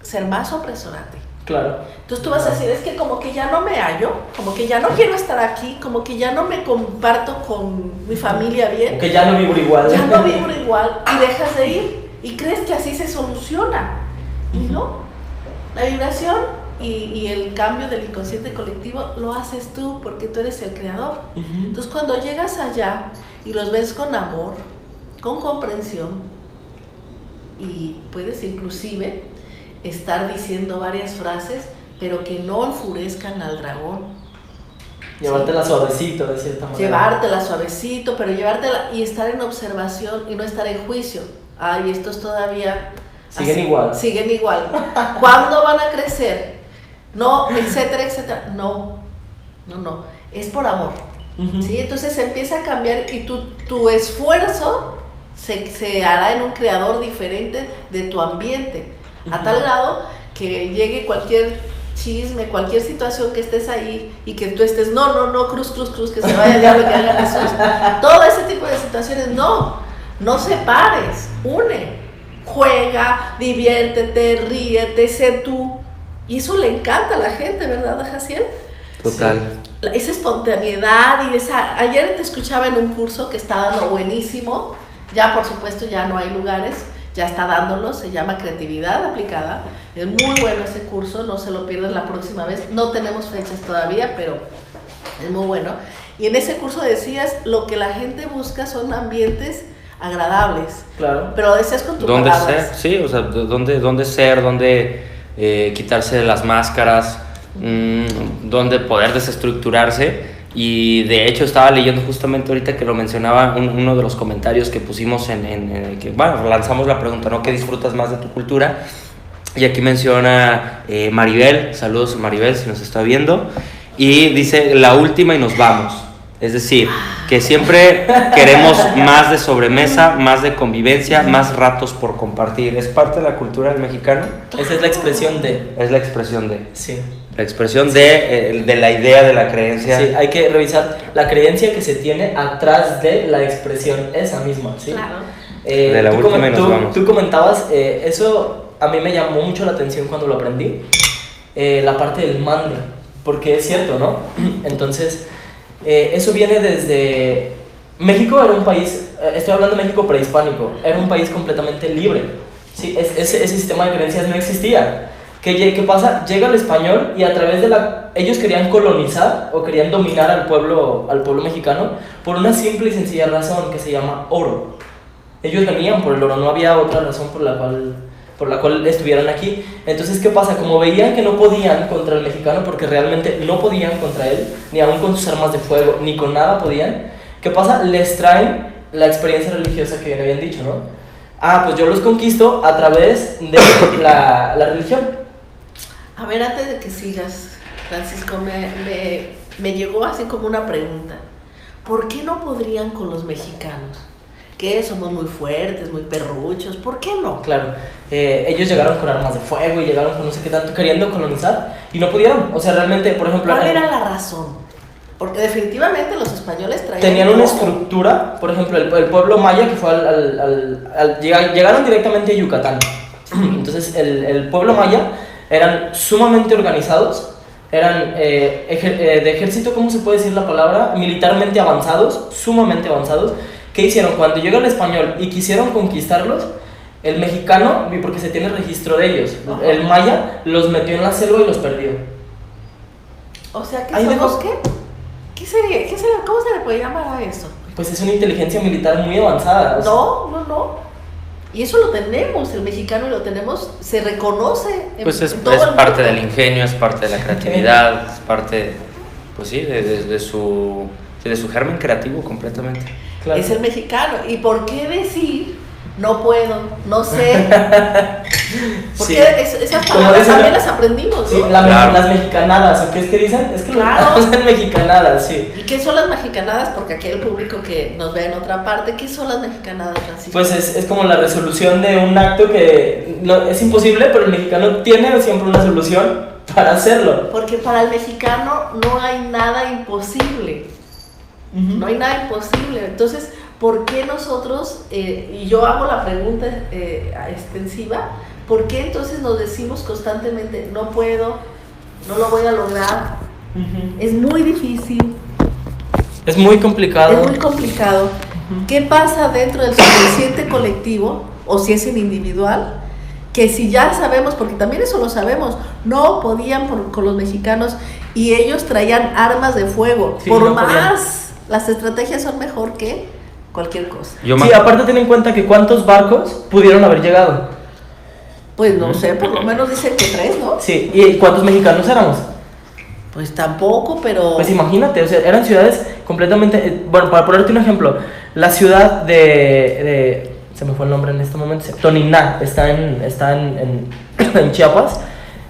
ser más opresor a ti. Claro. Entonces tú vas a decir, es que como que ya no me hallo, como que ya no quiero estar aquí, como que ya no me comparto con mi familia bien. Que ya no vibro igual. Ya no vibro igual y dejas de ir y crees que así se soluciona. Y no, la vibración y el cambio del inconsciente colectivo lo haces tú porque tú eres el creador. Entonces cuando llegas allá y los ves con amor, con comprensión y puedes inclusive estar diciendo varias frases, pero que no enfurezcan al dragón. Llevártela suavecito, de cierta manera. Llevártela suavecito, pero llevártela y estar en observación y no estar en juicio. Ay, estos todavía... Siguen igual. Siguen igual. ¿Cuándo van a crecer? No, etcétera, etcétera. No. Es por amor. ¿Sí? Entonces se empieza a cambiar y tu esfuerzo se hará en un creador diferente de tu ambiente. A tal grado que llegue cualquier chisme, cualquier situación que estés ahí y que tú estés, no, cruz, que se vaya el diablo, que haga Jesús. Todo ese tipo de situaciones, no separes, une, juega, diviértete, ríete, sé tú. Y eso le encanta a la gente, ¿verdad, Jaciel? Total. Sí. Esa espontaneidad y ayer te escuchaba en un curso que está dando buenísimo, ya por supuesto ya no hay lugares, ya está dándolo, se llama Creatividad Aplicada, es muy bueno ese curso, no se lo pierdan la próxima vez, no tenemos fechas todavía, pero es muy bueno. Y en ese curso decías, lo que la gente busca son ambientes agradables, claro. Pero lo decías con tus ¿Dónde palabras. ser? Sí, o sea, ¿dónde ser? ¿Dónde quitarse de las máscaras? ¿Dónde poder desestructurarse? Y de hecho estaba leyendo justamente ahorita que lo mencionaba uno de los comentarios que pusimos que, bueno, lanzamos la pregunta, ¿no? ¿Qué disfrutas más de tu cultura? Y aquí menciona Maribel, saludos Maribel si nos está viendo, y dice la última y nos vamos. Es decir, que siempre queremos más de sobremesa, más de convivencia, más ratos por compartir. ¿Es parte de la cultura del mexicano? Esa es la expresión de. Es la expresión de. Sí. La expresión de la idea, de la creencia. Sí, hay que revisar la creencia que se tiene atrás de la expresión esa misma, ¿sí? Claro. De la última y nos vamos. Tú comentabas, eso a mí me llamó mucho la atención cuando lo aprendí, la parte del mande, porque es cierto, ¿no? Entonces, eso viene desde... México era un país, estoy hablando de México prehispánico, era un país completamente libre, ¿sí? Ese sistema de creencias no existía. ¿Qué pasa? Llega el español y a través de ellos querían colonizar o querían dominar al pueblo mexicano por una simple y sencilla razón que se llama oro. Ellos venían por el oro, no había otra razón por la cual estuvieran aquí. Entonces, ¿qué pasa? Como veían que no podían contra el mexicano, porque realmente no podían contra él, ni aún con sus armas de fuego, ni con nada podían, ¿qué pasa? Les traen la experiencia religiosa que bien habían dicho, ¿no? Pues yo los conquisto a través de la religión. A ver, antes de que sigas, Francisco, me llegó así como una pregunta. ¿Por qué no podrían con los mexicanos? Que somos muy fuertes, muy perruchos, ¿por qué no? Claro, ellos llegaron con armas de fuego y llegaron con no sé qué tanto, queriendo colonizar y no pudieron. O sea, realmente, por ejemplo... ¿Cuál era la razón? Porque definitivamente los españoles tenían una estructura, por ejemplo, el pueblo maya que fue llegaron directamente a Yucatán. Entonces, el pueblo maya eran sumamente organizados, eran de ejército, ¿cómo se puede decir la palabra? Militarmente avanzados, sumamente avanzados. ¿Qué hicieron? Cuando llegó el español y quisieron conquistarlos, el mexicano, porque se tiene registro de ellos, el maya los metió en la selva y los perdió. O sea, ¿qué somos qué? ¿Qué sería? ¿Cómo se le puede llamar a eso? Pues es una inteligencia militar muy avanzada. O sea. No. Y eso lo tenemos, el mexicano lo tenemos, se reconoce pues es todo el mundo. Parte del ingenio, es parte de la creatividad, es parte, pues sí, de su germen creativo completamente. Claro. Es el mexicano. ¿Y por qué decir no puedo, no sé? Porque sí. Esas palabras también las aprendimos, ¿no? Sí, claro. Las mexicanadas, ¿o qué es que dicen? Es que claro. Las mexicanadas, sí. ¿Y qué son las mexicanadas? Porque aquí el público que nos ve en otra parte, ¿qué son las mexicanadas, Francisco? Pues es como la resolución de un acto que es imposible, pero el mexicano tiene siempre una solución para hacerlo. Porque para el mexicano no hay nada imposible. No hay nada imposible. Entonces, ¿por qué nosotros, y yo hago la pregunta extensiva, ¿por qué entonces nos decimos constantemente, no puedo, no lo voy a lograr? Es muy difícil. Es muy complicado. Es muy complicado. ¿Qué pasa dentro del subconsciente colectivo, o si es en individual? Que si ya sabemos, porque también eso lo sabemos, no podían con los mexicanos y ellos traían armas de fuego. Sí, por no más, podían. Las estrategias son mejor que cualquier cosa. Sí, aparte ten en cuenta que ¿cuántos barcos pudieron haber llegado? Pues no sé, por lo menos dicen que 3, ¿no? Sí, ¿y cuántos mexicanos éramos? Pues tampoco, pero... Pues imagínate, o sea, eran ciudades completamente... Bueno, para ponerte un ejemplo, la ciudad de se me fue el nombre en este momento, Toniná, está en Chiapas.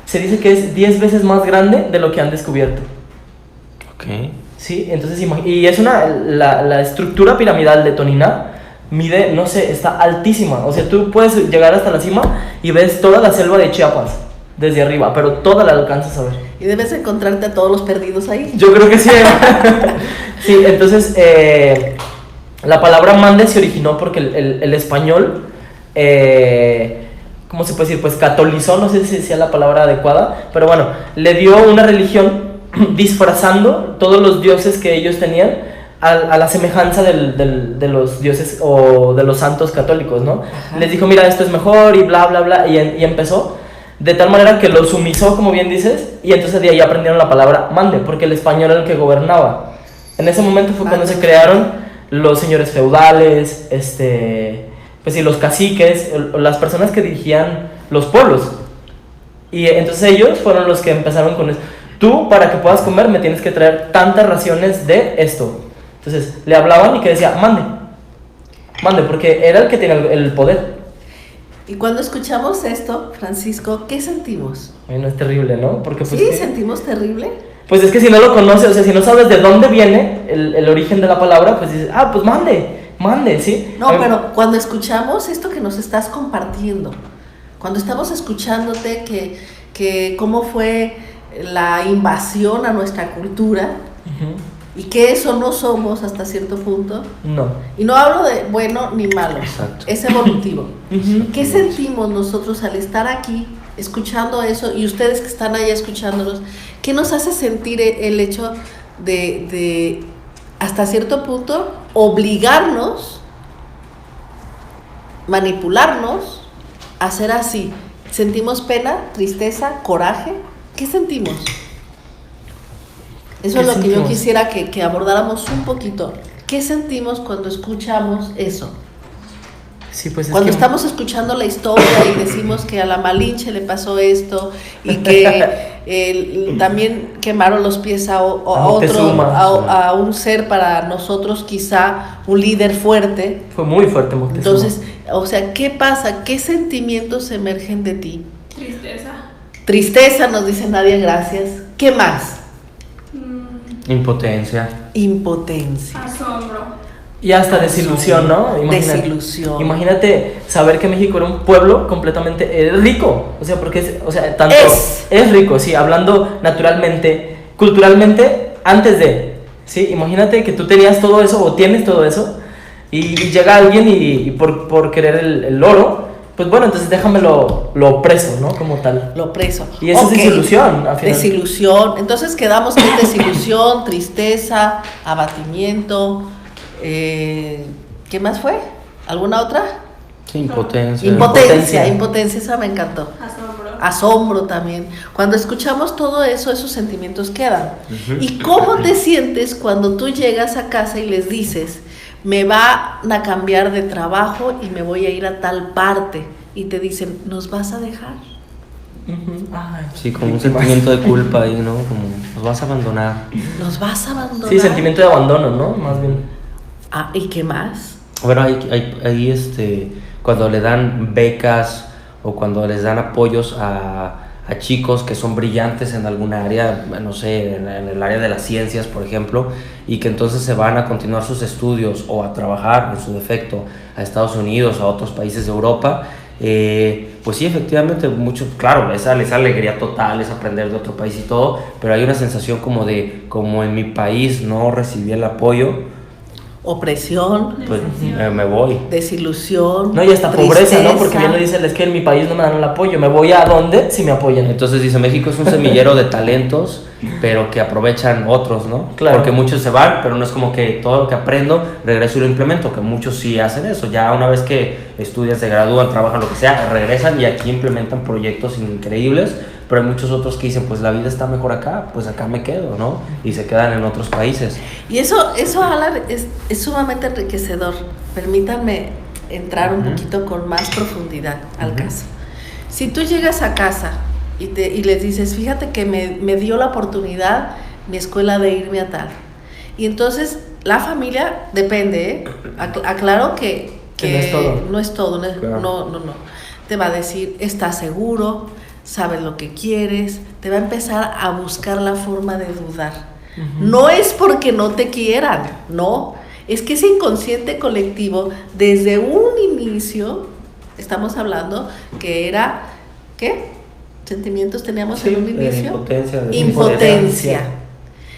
Se dice que es 10 veces más grande de lo que han descubierto. Ok. Sí, entonces y es la estructura piramidal de Toniná mide, no sé, está altísima. O sea, tú puedes llegar hasta la cima y ves toda la selva de Chiapas desde arriba, pero toda la alcanzas a ver. Y debes encontrarte a todos los perdidos ahí. Yo creo que sí. Sí, entonces la palabra mande se originó porque el español, ¿cómo se puede decir? Pues catolizó, no sé si sea la palabra adecuada, pero bueno, le dio una religión disfrazando todos los dioses que ellos tenían a la semejanza de los dioses o de los santos católicos, ¿no? Ajá. Les dijo, mira, esto es mejor y bla, bla, bla, y empezó de tal manera que los sumisó, como bien dices, y entonces de ahí aprendieron la palabra mande, porque el español era el que gobernaba. En ese momento fue cuando se crearon los señores feudales, pues sí, los caciques, las personas que dirigían los pueblos. Y entonces ellos fueron los que empezaron con eso. Tú, para que puedas comer, me tienes que traer tantas raciones de esto. Entonces, le hablaban y que decía, mande, porque era el que tenía el poder. Y cuando escuchamos esto, Francisco, ¿qué sentimos? Bueno, es terrible, ¿no? Porque, pues, sí, sentimos terrible. pues es que si no lo conoces, o sea, si no sabes de dónde viene el origen de la palabra, pues dices, pues mande, ¿sí? No, pero cuando escuchamos esto que nos estás compartiendo, cuando estamos escuchándote que cómo fue la invasión a nuestra cultura, y que eso no somos hasta cierto punto. No. Y no hablo de bueno ni malo. Exacto. Es evolutivo. ¿Qué sentimos nosotros al estar aquí escuchando eso y ustedes que están allá escuchándonos? ¿Qué nos hace sentir el hecho de hasta cierto punto obligarnos, manipularnos a ser así? ¿Sentimos pena, tristeza, coraje? ¿Qué sentimos? Eso es lo que yo quisiera que abordáramos un poquito. ¿Qué sentimos cuando escuchamos eso? Sí, pues cuando estamos escuchando la historia y decimos que a la Malinche le pasó esto y que también quemaron los pies a un ser para nosotros quizá un líder fuerte. Fue muy fuerte Moctezuma. Entonces, o sea, ¿qué pasa? ¿Qué sentimientos emergen de ti? Tristeza, nos dice Nadia, gracias. ¿Qué más? Impotencia. Asombro. Y hasta desilusión, ¿no? Desilusión. Imagínate saber que México era un pueblo completamente rico. O sea, porque tanto es rico, sí, hablando naturalmente, culturalmente, antes de. Sí, imagínate que tú tenías todo eso o tienes todo eso y llega alguien y por querer el oro, pues bueno, entonces déjamelo lo opreso, ¿no? Como tal. Lo opreso. Y eso es desilusión, al final. Desilusión. Entonces quedamos con desilusión, tristeza, abatimiento. ¿Qué más fue? ¿Alguna otra? Sí, impotencia. Impotencia, esa me encantó. Asombro también. Cuando escuchamos todo eso, esos sentimientos quedan. ¿Y cómo te sientes cuando tú llegas a casa y les dices, me van a cambiar de trabajo y me voy a ir a tal parte? Y te dicen, ¿nos vas a dejar? Sí, como un sentimiento de culpa ahí, ¿no? Como, nos vas a abandonar. Nos vas a abandonar. Sí, sentimiento de abandono, ¿no? Más bien. ¿Y qué más? Bueno, hay cuando le dan becas o cuando les dan apoyos a chicos que son brillantes en alguna área, no sé, en el área de las ciencias, por ejemplo, y que entonces se van a continuar sus estudios o a trabajar, en su defecto, a Estados Unidos, a otros países de Europa. Pues sí, efectivamente, mucho, claro, esa alegría total, es aprender de otro país y todo, pero hay una sensación como en mi país no recibí el apoyo. Opresión, pues me voy. Desilusión. No, y hasta pobreza, ¿no? Porque bien lo dicen, es que en mi país no me dan el apoyo. ¿Me voy a dónde si me apoyan? Entonces dice, México es un semillero de talentos, pero que aprovechan otros, ¿no? Claro. Porque muchos se van, pero no es como que todo lo que aprendo regreso y lo implemento, que muchos sí hacen eso. Ya una vez que estudian, se gradúan, trabajan, lo que sea, regresan y aquí implementan proyectos increíbles, pero hay muchos otros que dicen, pues la vida está mejor acá, pues acá me quedo, ¿no? Y se quedan en otros países. Y eso Alan, es sumamente enriquecedor. Permítanme entrar un poquito con más profundidad al caso. Si tú llegas a casa y les dices, fíjate que me dio la oportunidad mi escuela de irme a tal. Y entonces la familia depende, aclaro que no es todo, Claro. no. Te va a decir, ¿estás seguro? ¿Sabes lo que quieres? Te va a empezar a buscar la forma de dudar. No es porque no te quieran, no. Es que ese inconsciente colectivo, desde un inicio, estamos hablando que era, ¿qué? ¿Sentimientos teníamos en un inicio? Impotencia.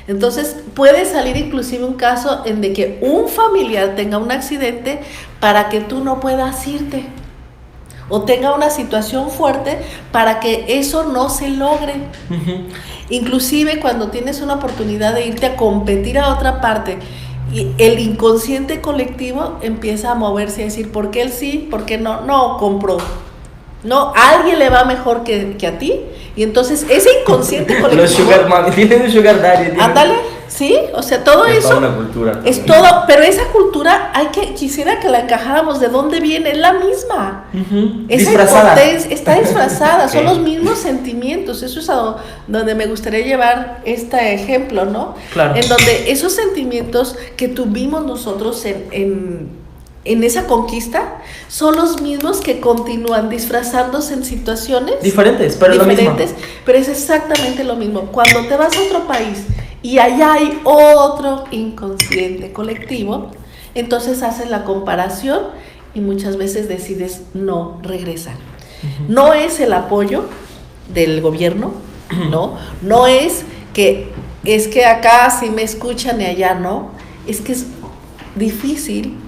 Entonces puede salir inclusive un caso en de que un familiar tenga un accidente para que tú no puedas irte, o tenga una situación fuerte para que eso no se logre. Inclusive cuando tienes una oportunidad de irte a competir a otra parte, y el inconsciente colectivo empieza a moverse y a decir, ¿por qué él sí? ¿Por qué no? No, compró. No, a alguien le va mejor que a ti. Y entonces ese inconsciente colectivo... Los sugar mami, tienen un sugar daddy. Ándale, sí, o sea, todo es eso... toda una cultura. Es todo, pero esa cultura quisiera que la encajáramos de dónde viene, es la misma. Esa disfrazada. Está disfrazada, son los mismos sentimientos. Eso es a donde me gustaría llevar este ejemplo, ¿no? Claro. En donde esos sentimientos que tuvimos nosotros en esa conquista son los mismos que continúan disfrazándose en situaciones diferentes, pero es exactamente lo mismo. Cuando te vas a otro país y allá hay otro inconsciente colectivo, entonces haces la comparación y muchas veces decides no regresar. No es el apoyo del gobierno, no es que acá sí me escuchan y allá no, es que es difícil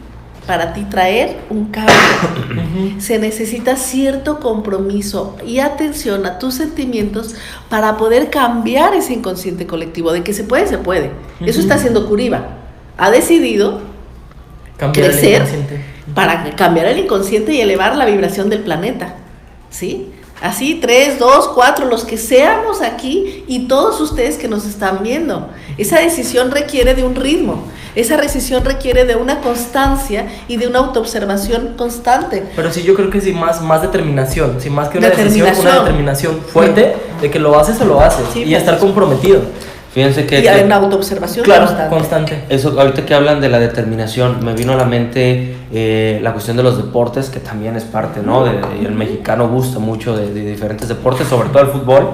para ti traer un cambio. Se necesita cierto compromiso y atención a tus sentimientos para poder cambiar ese inconsciente colectivo. De que se puede, se puede. Eso está haciendo Curiba. Ha decidido cambiar crecer para cambiar el inconsciente y elevar la vibración del planeta, ¿sí? Así, 3, 2, 4, los que seamos aquí y todos ustedes que nos están viendo. Esa decisión requiere de un ritmo, esa decisión requiere de una constancia y de una autoobservación constante. Pero sí, yo creo que sí, más determinación, sí, más que una decisión, una determinación fuerte de que lo haces o lo haces, sí, y estar comprometido. Fíjense que... Y hay una autoobservación constante. Eso, ahorita que hablan de la determinación, me vino a la mente la cuestión de los deportes, que también es parte, ¿no? El mexicano gusta mucho de diferentes deportes, sobre todo el fútbol,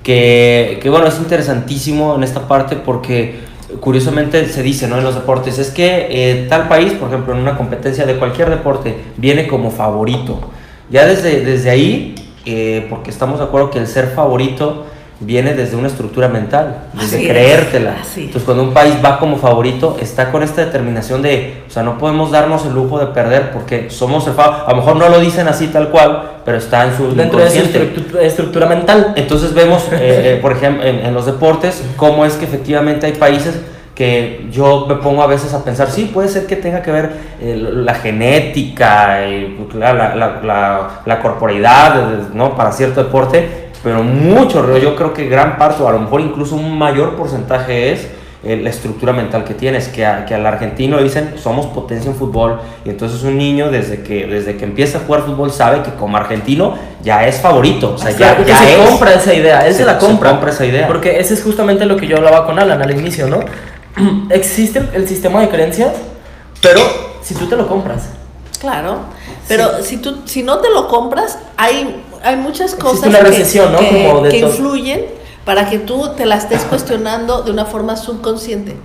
que bueno, es interesantísimo en esta parte porque curiosamente se dice, ¿no? En los deportes, es que tal país, por ejemplo, en una competencia de cualquier deporte, viene como favorito. Ya desde ahí, porque estamos de acuerdo que el ser favorito viene desde una estructura mental, desde creértela. Entonces, cuando un país va como favorito, está con esta determinación de, o sea, no podemos darnos el lujo de perder porque somos el favorito. A lo mejor no lo dicen así tal cual, pero está en su dentro inconsciente. De su estructura mental. Entonces vemos, por ejemplo, en los deportes, cómo es que efectivamente hay países que yo me pongo a veces a pensar, sí, puede ser que tenga que ver la genética, la corporeidad, ¿no? Para cierto deporte, pero mucho, yo creo que gran parte, o a lo mejor incluso un mayor porcentaje es la estructura mental que tienes, que al argentino le dicen, somos potencia en fútbol, y entonces un niño desde que empieza a jugar fútbol sabe que como argentino ya es favorito, o sea, ya se compra esa idea, él se la compra. Se compra esa idea. Porque ese es justamente lo que yo hablaba con Alan al inicio, ¿no? Existe el sistema de creencias, pero si tú te lo compras. Claro, pero si no te lo compras, hay muchas cosas una recesión, ¿no? que influyen para que tú te la estés cuestionando de una forma subconsciente.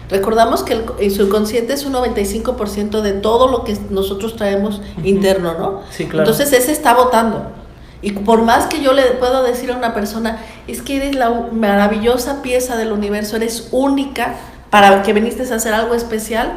Recordamos que el subconsciente es un 95% de todo lo que nosotros traemos interno, ¿no? Sí, claro. Entonces ese está votando. Y por más que yo le puedo decir a una persona, es que eres la maravillosa pieza del universo, eres única para que viniste a hacer algo especial.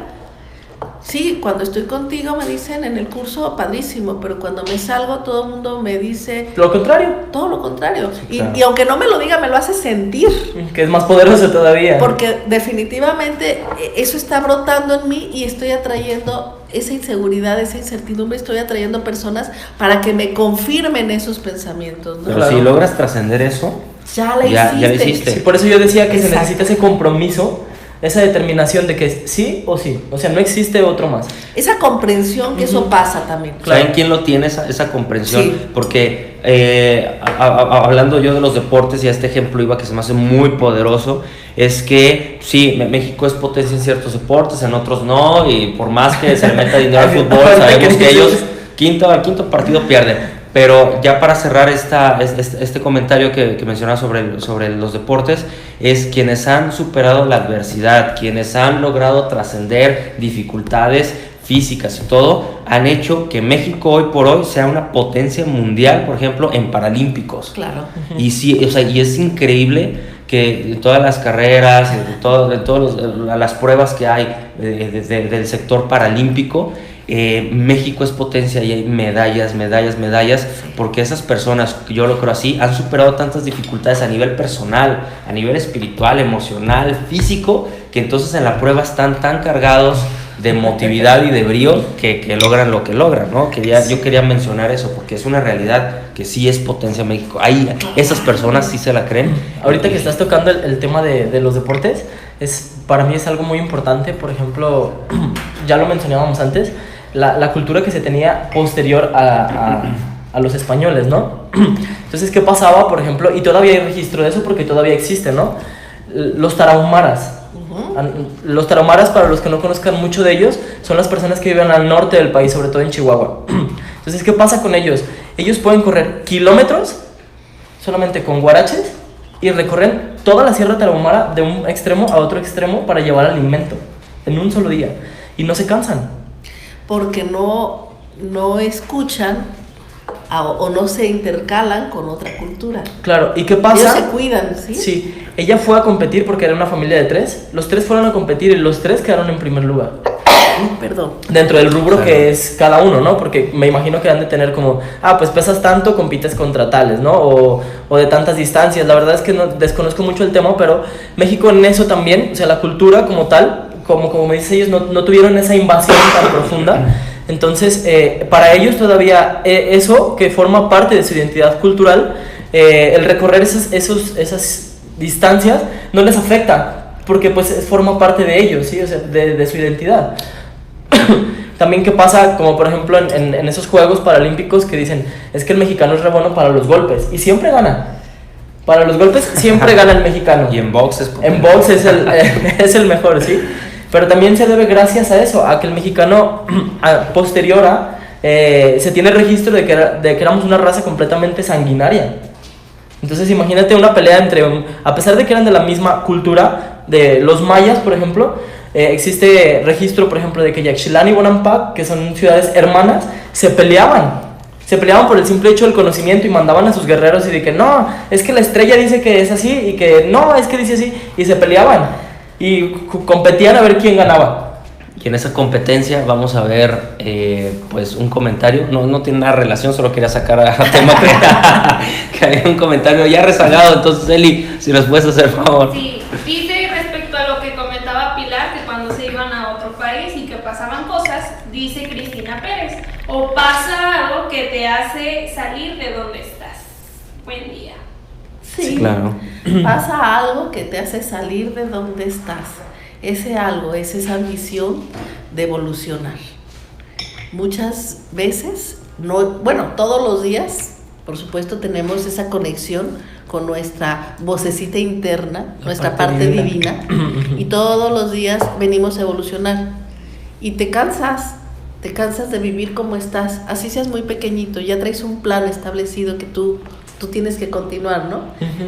Sí, cuando estoy contigo me dicen en el curso, padrísimo, pero cuando me salgo todo el mundo me dice... ¿Lo contrario? Todo lo contrario. Sí, claro. Y aunque no me lo diga, me lo hace sentir. Que es más poderoso todavía. Porque definitivamente eso está brotando en mí y estoy atrayendo esa inseguridad, esa incertidumbre, estoy atrayendo personas para que me confirmen esos pensamientos, ¿no? Pero si logras trascender eso, ya la hiciste. Sí, por eso yo decía que se necesita ese compromiso, esa determinación de que es sí o sí, o sea, no existe otro más. Esa comprensión que eso pasa también. ¿Saben quién lo tiene esa comprensión? Sí. Porque hablando yo de los deportes, y a este ejemplo iba que se me hace muy poderoso, es que sí, México es potencia en ciertos deportes, en otros no, y por más que se le meta dinero al fútbol, sabemos que ellos al quinto partido pierden. Pero ya para cerrar este comentario que mencionaba sobre los deportes, es quienes han superado la adversidad, quienes han logrado trascender dificultades físicas y todo, han hecho que México hoy por hoy sea una potencia mundial, por ejemplo, en paralímpicos. Claro. Y sí, o sea, y es increíble que en todas las carreras, en todas las pruebas que hay del sector paralímpico, México es potencia y hay medallas, porque esas personas, yo lo creo así, han superado tantas dificultades a nivel personal, a nivel espiritual, emocional, físico, que entonces en la prueba están tan cargados de emotividad y de brío que logran lo que logran, ¿no? Yo quería mencionar eso porque es una realidad que sí es potencia México. Ahí esas personas sí se la creen. Ahorita que estás tocando el tema de los deportes, para mí es algo muy importante. Por ejemplo, ya lo mencionábamos antes, la cultura que se tenía posterior a los españoles, ¿no? Entonces, ¿qué pasaba, por ejemplo? Y todavía hay registro de eso porque todavía existe, ¿no? Los tarahumaras. Los tarahumaras, para los que no conozcan mucho de ellos, son las personas que viven al norte del país, sobre todo en Chihuahua. Entonces, ¿qué pasa con ellos? Ellos pueden correr kilómetros solamente con guaraches y recorren toda la Sierra Tarahumara de un extremo a otro extremo para llevar alimento en un solo día y no se cansan. Porque no escuchan o no se intercalan con otra cultura. Claro, ¿y qué pasa? Ellos se cuidan, ¿sí? Sí, ella fue a competir porque era una familia de 3. Los 3 fueron a competir y los 3 quedaron en primer lugar. Perdón. Dentro del rubro que es cada uno, ¿no? Porque me imagino que han de tener como, pues pesas tanto, compites contra tales, ¿no? O de tantas distancias. La verdad es que no desconozco mucho el tema, pero México en eso también, o sea, la cultura como tal, como me dicen ellos, no tuvieron esa invasión tan profunda. Entonces, para ellos todavía eso que forma parte de su identidad cultural, el recorrer esas distancias no les afecta, porque pues forma parte de ellos, ¿sí? O sea, de su identidad. También qué pasa, como por ejemplo en esos Juegos Paralímpicos que dicen, es que el mexicano es re bueno para los golpes, y siempre gana. Para los golpes siempre gana el mexicano. Y en box es el mejor, ¿sí? Pero también se debe gracias a eso, a que el mexicano posterior se tiene registro de que éramos una raza completamente sanguinaria. Entonces imagínate una pelea a pesar de que eran de la misma cultura, de los mayas, por ejemplo, existe registro, por ejemplo, de que Yaxchilán y Bonampak, que son ciudades hermanas, se peleaban por el simple hecho del conocimiento y mandaban a sus guerreros y de que no, es que la estrella dice que es así y que no, es que dice así, y se peleaban y competían a ver quién ganaba. Y en esa competencia vamos a ver pues un comentario, no tiene nada de relación, solo quería sacar a tema que había un comentario ya rezagado. Entonces Eli, si nos puedes hacer favor. Sí, dice respecto a lo que comentaba Pilar, que cuando se iban a otro país y que pasaban cosas, dice Cristina Pérez, o pasa algo que te hace salir de donde estás. Buen día. Sí, claro. Pasa algo que te hace salir de donde estás. Ese algo es esa ambición de evolucionar. Muchas veces, todos los días, por supuesto, tenemos esa conexión con nuestra vocecita interna, nuestra parte divina, y todos los días venimos a evolucionar. Y te cansas de vivir como estás, así seas muy pequeñito, ya traes un plan establecido que tú tienes que continuar, ¿no?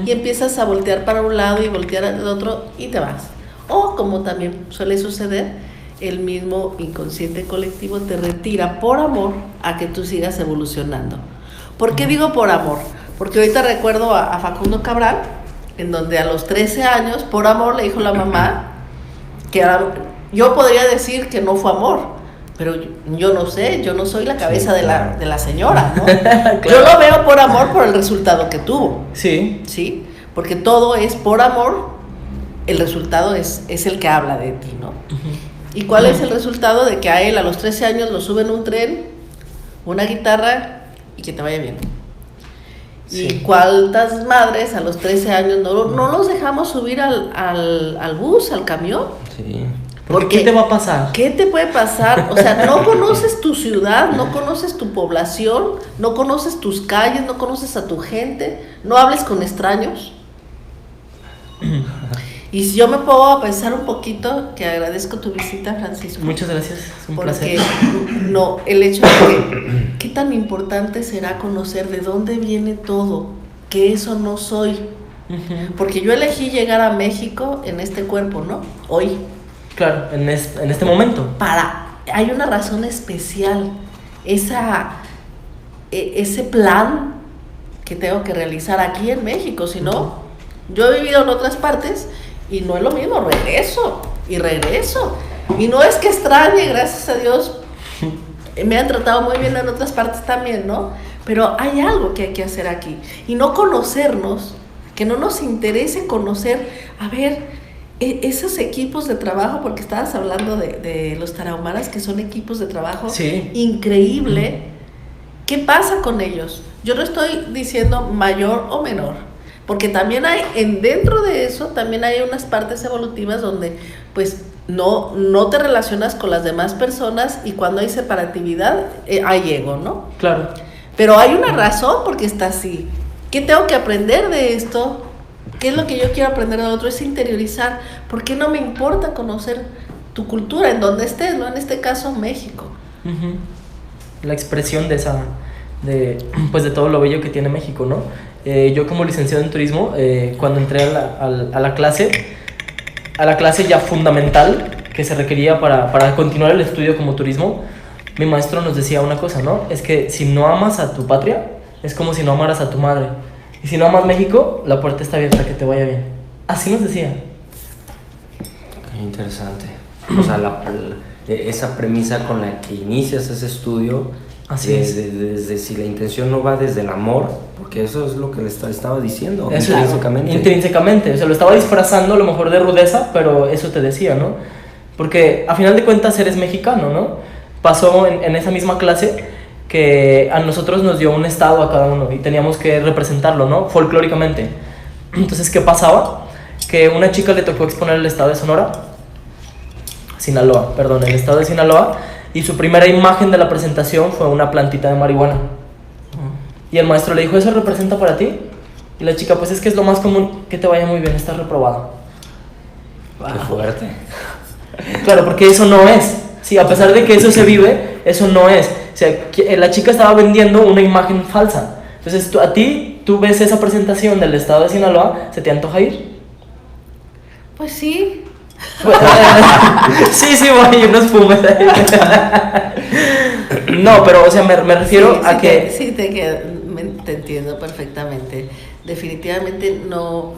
Y empiezas a voltear para un lado y voltear al otro y te vas. O como también suele suceder, el mismo inconsciente colectivo te retira por amor a que tú sigas evolucionando. ¿Por qué digo por amor? Porque ahorita recuerdo a Facundo Cabral, en donde a los 13 años, por amor, le dijo la mamá, que yo podría decir que no fue amor, pero yo no sé, yo no soy la cabeza de la señora, ¿no? Claro. Yo lo veo por amor por el resultado que tuvo. Sí. ¿Sí? Porque todo es por amor. El resultado es el que habla de ti, ¿no? ¿Y cuál es el resultado? De que a él a los 13 años lo suben un tren, una guitarra y que te vaya bien. Sí. ¿Y cuántas madres a los 13 años no los dejamos subir al bus, al camión? Sí. Porque ¿qué te va a pasar? ¿Qué te puede pasar? O sea, no conoces tu ciudad, no conoces tu población, no conoces tus calles, no conoces a tu gente, no hables con extraños. Y si yo me puedo pensar un poquito, que agradezco tu visita, Francisco. Muchas gracias, es un placer. Porque el hecho de que, qué tan importante será conocer de dónde viene todo, que eso no soy. Porque yo elegí llegar a México en este cuerpo, ¿no? Hoy. Claro, en este momento. Hay una razón especial, ese plan que tengo que realizar aquí en México, si no, yo he vivido en otras partes y no es lo mismo, regreso. Y no es que extrañe, gracias a Dios, me han tratado muy bien en otras partes también, ¿no? Pero hay algo que hay que hacer aquí. Y no conocernos, que no nos interese conocer, a ver, esos equipos de trabajo, porque estabas hablando de los tarahumaras, que son equipos de trabajo increíble. ¿Qué pasa con ellos? Yo no estoy diciendo mayor o menor, porque también hay, dentro de eso, también hay unas partes evolutivas donde, pues, no te relacionas con las demás personas y cuando hay separatividad, hay ego, ¿no? Claro. Pero hay una razón porque está así. ¿Qué tengo que aprender de esto? ¿Qué es lo que yo quiero aprender del otro? Es interiorizar. ¿Por qué no me importa conocer tu cultura en donde estés, ¿no? En este caso, México. La expresión de esa, de todo lo bello que tiene México, ¿no? Yo como licenciado en turismo, cuando entré a la clase ya fundamental que se requería para continuar el estudio como turismo, mi maestro nos decía una cosa, ¿no? Es que si no amas a tu patria, es como si no amaras a tu madre. Y si no amas México, la puerta está abierta, que te vaya bien. Así nos decía. Qué interesante. O sea, esa premisa con la que inicias ese estudio, desde si la intención no va desde el amor, porque eso es lo que le estaba diciendo, eso, intrínsecamente. Intrínsecamente, o sea, lo estaba disfrazando a lo mejor de rudeza, pero eso te decía, ¿no? Porque a final de cuentas eres mexicano, ¿no? Pasó en esa misma clase que a nosotros nos dio un estado a cada uno y teníamos que representarlo, ¿no? Folclóricamente. Entonces, ¿qué pasaba? Que a una chica le tocó exponer el estado de el estado de Sinaloa, y su primera imagen de la presentación fue una plantita de marihuana. Y el maestro le dijo, ¿eso representa para ti? Y la chica, pues es que es lo más común, que te vaya muy bien, estás reprobado. Qué fuerte. Claro, porque eso no es. Sí, a pesar de que eso se vive, eso no es. O sea, la chica estaba vendiendo una imagen falsa. Entonces, tú ves esa presentación del estado de Sinaloa, ¿se te antoja ir? Pues sí. Sí, voy, unos fumes ahí. No, pero, o sea, me refiero a que... Te entiendo perfectamente. Definitivamente no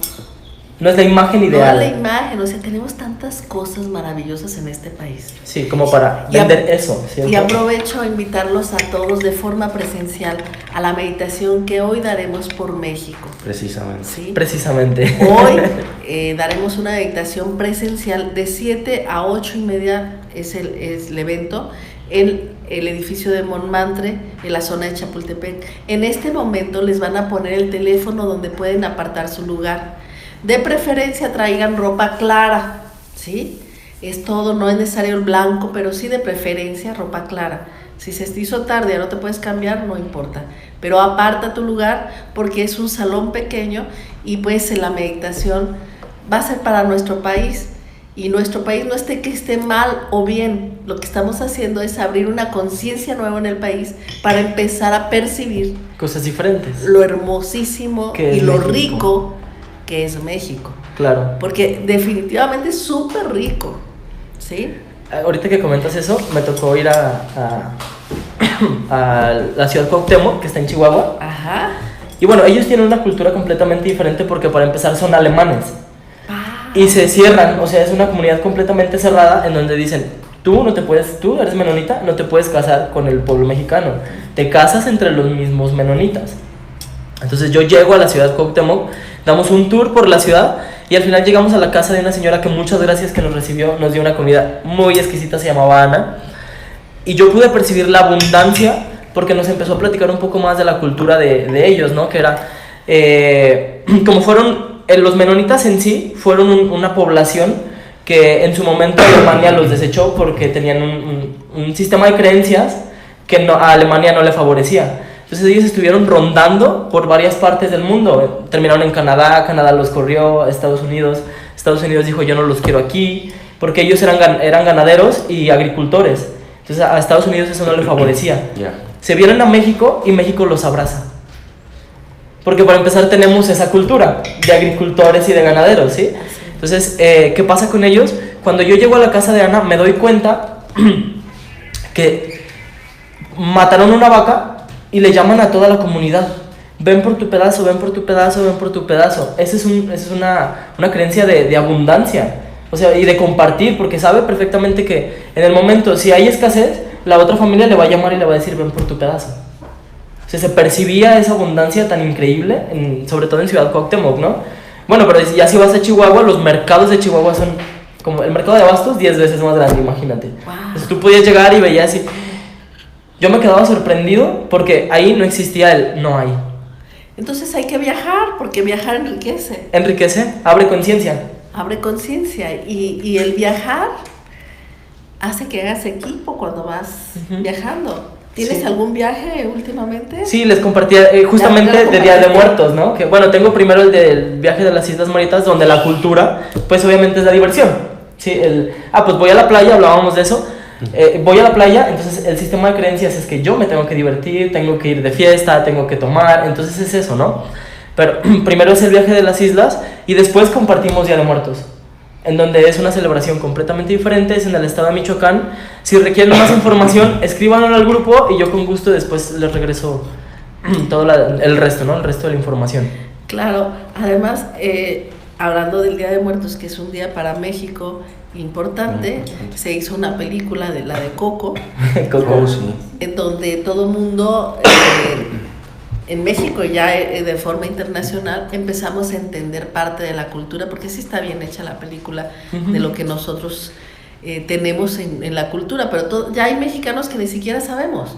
es la imagen ideal. No es la imagen, o sea, tenemos tantas cosas maravillosas en este país. Sí, como para vender eso, ¿cierto? Y aprovecho a invitarlos a todos de forma presencial a la meditación que hoy daremos por México. Precisamente. ¿Sí? Precisamente. Hoy daremos una meditación presencial de 7 a 8:30 es el evento en el edificio de Montmartre, en la zona de Chapultepec. En este momento les van a poner el teléfono donde pueden apartar su lugar. De preferencia traigan ropa clara, ¿sí? Es todo, no es necesario el blanco, pero sí de preferencia ropa clara. Si se te hizo tarde y no te puedes cambiar, no importa. Pero aparta tu lugar porque es un salón pequeño y pues en la meditación va a ser para nuestro país. Y nuestro país no que esté mal o bien. Lo que estamos haciendo es abrir una conciencia nueva en el país para empezar a percibir cosas diferentes. Lo hermosísimo y lo México. rico que es México. Claro. Porque definitivamente es súper rico, ¿sí? Ahorita que comentas eso, me tocó ir a la ciudad Cuauhtémoc, que está en Chihuahua. Ajá. Y bueno, ellos tienen una cultura completamente diferente porque para empezar son alemanes. Y se cierran, o sea, es una comunidad completamente cerrada en donde dicen, tú eres menonita, no te puedes casar con el pueblo mexicano. Te casas entre los mismos menonitas. Entonces yo llego a la ciudad Cuauhtémoc, damos un tour por la ciudad y al final llegamos a la casa de una señora que muchas gracias que nos recibió, nos dio una comida muy exquisita, se llamaba Ana, y yo pude percibir la abundancia porque nos empezó a platicar un poco más de la cultura de ellos, ¿no? Que era, como fueron, los menonitas en sí fueron una población que en su momento Alemania los desechó porque tenían un sistema de creencias que a Alemania no le favorecía. Entonces ellos estuvieron rondando por varias partes del mundo. Terminaron en Canadá, Canadá los corrió, Estados Unidos dijo yo no los quiero aquí, porque ellos eran ganaderos y agricultores. Entonces a Estados Unidos eso no le favorecía. Se vienen a México y México los abraza. Porque para empezar tenemos esa cultura de agricultores y de ganaderos, ¿sí? Entonces, ¿qué pasa con ellos? Cuando yo llego a la casa de Ana me doy cuenta que mataron una vaca y le llaman a toda la comunidad. Ven por tu pedazo, ven por tu pedazo, ven por tu pedazo. Esa es una creencia de abundancia, o sea, y de compartir, porque sabe perfectamente que en el momento, si hay escasez, la otra familia le va a llamar y le va a decir, ven por tu pedazo. O sea, se percibía esa abundancia tan increíble, sobre todo en Ciudad Cuauhtémoc, ¿no? Bueno, pero ya si vas a Chihuahua, los mercados de Chihuahua son como el mercado de abastos 10 veces más grande, imagínate. Wow. Entonces tú podías llegar y veías y... Yo me quedaba sorprendido porque ahí no existía el no hay. Entonces hay que viajar, porque viajar enriquece. Enriquece, abre conciencia. Abre conciencia y el viajar hace que hagas equipo cuando vas viajando. ¿Tienes Sí. algún viaje últimamente? Sí, les compartía justamente Ya lo de Día de compartiste. Muertos, ¿no? Que bueno, tengo primero el del viaje de las Islas Maritas, donde la cultura, pues obviamente es la diversión. Sí, pues voy a la playa, hablábamos de eso. Voy a la playa, entonces el sistema de creencias es que yo me tengo que divertir, tengo que ir de fiesta, tengo que tomar, entonces es eso, ¿no? Pero primero es el viaje de las islas y después compartimos Día de Muertos, en donde es una celebración completamente diferente, es en el estado de Michoacán. Si requieren más información, escríbanlo al grupo y yo con gusto después les regreso todo el resto, ¿no? El resto de la información. Claro, además, hablando del Día de Muertos, que es un día para México importante, se hizo una película de la de Coco, Coco. Sí. en donde todo el mundo, en México ya de forma internacional, empezamos a entender parte de la cultura, porque sí está bien hecha la película de lo que nosotros tenemos en la cultura, pero ya hay mexicanos que ni siquiera sabemos.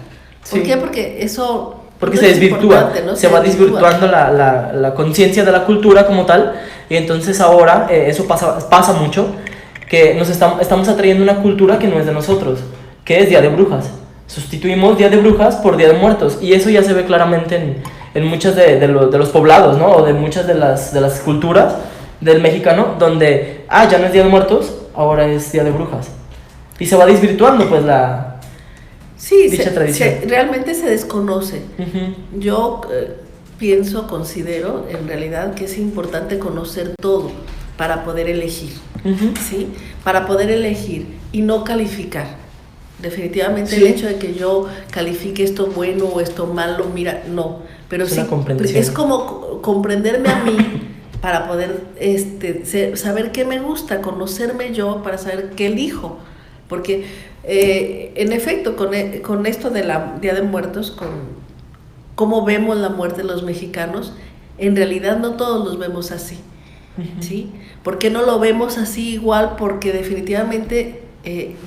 ¿Por Sí. qué? Porque eso... Porque no se es desvirtúa, importante, ¿no? se va desvirtuando la conciencia de la cultura como tal, y entonces ahora eso pasa mucho, que estamos atrayendo una cultura que no es de nosotros, que es Día de Brujas. Sustituimos Día de Brujas por Día de Muertos, y eso ya se ve claramente en muchos de los poblados, ¿no? O de muchas de las culturas del mexicano, donde, ya no es Día de Muertos, ahora es Día de Brujas. Y se va desvirtuando, pues, Sí, dicha tradición. realmente se desconoce. Ujú. Yo considero en realidad que es importante conocer todo para poder elegir, Ujú. ¿sí? Para poder elegir y no calificar. Definitivamente Sí. el hecho de que yo califique esto bueno o esto malo, mira, no. Pero Es sí, una comprensión. es como comprenderme a mí para poder saber qué me gusta, conocerme yo para saber qué elijo. Porque en efecto, con esto de la Día de Muertos, con cómo vemos la muerte de los mexicanos, en realidad no todos los vemos así, ¿sí? ¿Por qué no lo vemos así igual? Porque definitivamente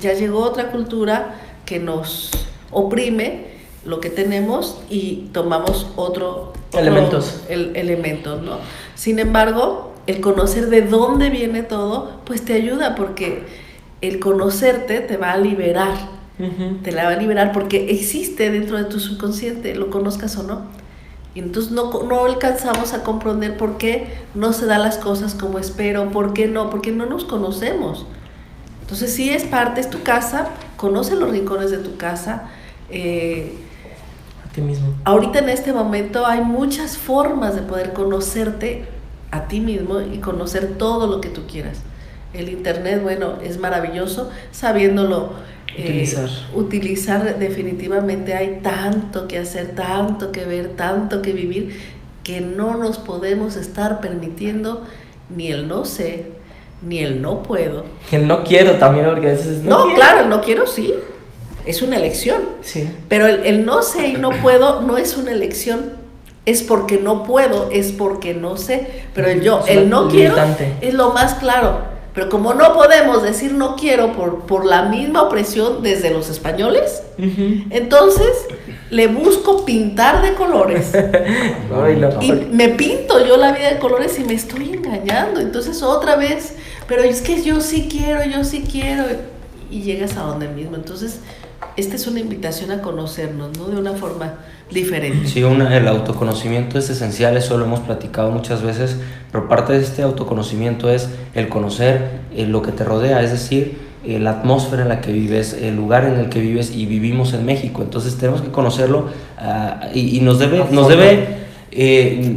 ya llegó otra cultura que nos oprime lo que tenemos y tomamos otro Elementos. elementos, ¿no? Sin embargo, el conocer de dónde viene todo, pues te ayuda, porque el conocerte te va a liberar, te la va a liberar porque existe dentro de tu subconsciente, lo conozcas o no. Y entonces no alcanzamos a comprender por qué no se dan las cosas como espero, por qué no, porque no nos conocemos. Entonces sí es parte, es tu casa, conoce los rincones de tu casa. A ti mismo. Ahorita en este momento hay muchas formas de poder conocerte a ti mismo y conocer todo lo que tú quieras. El internet, bueno, es maravilloso, sabiéndolo utilizar definitivamente hay tanto que hacer, tanto que ver, tanto que vivir, que no nos podemos estar permitiendo ni el no sé, ni el no puedo. El no quiero también, porque a veces No, quiero. claro, el no quiero sí, es una elección. Sí. Pero el no sé y no puedo no es una elección, es porque no puedo, es porque no sé. Pero el no quiero es lo más claro. Pero como no podemos decir no quiero por la misma opresión desde los españoles, entonces le busco pintar de colores. Ay, no. Y me pinto yo la vida de colores y me estoy engañando. Entonces otra vez, pero es que yo sí quiero. Y llegas a donde mismo. Entonces, esta es una invitación a conocernos, ¿no? De una forma diferente. Sí, el autoconocimiento es esencial, eso lo hemos platicado muchas veces, pero parte de este autoconocimiento es el conocer lo que te rodea, es decir, la atmósfera en la que vives, el lugar en el que vives, y vivimos en México, entonces tenemos que conocerlo y nos debe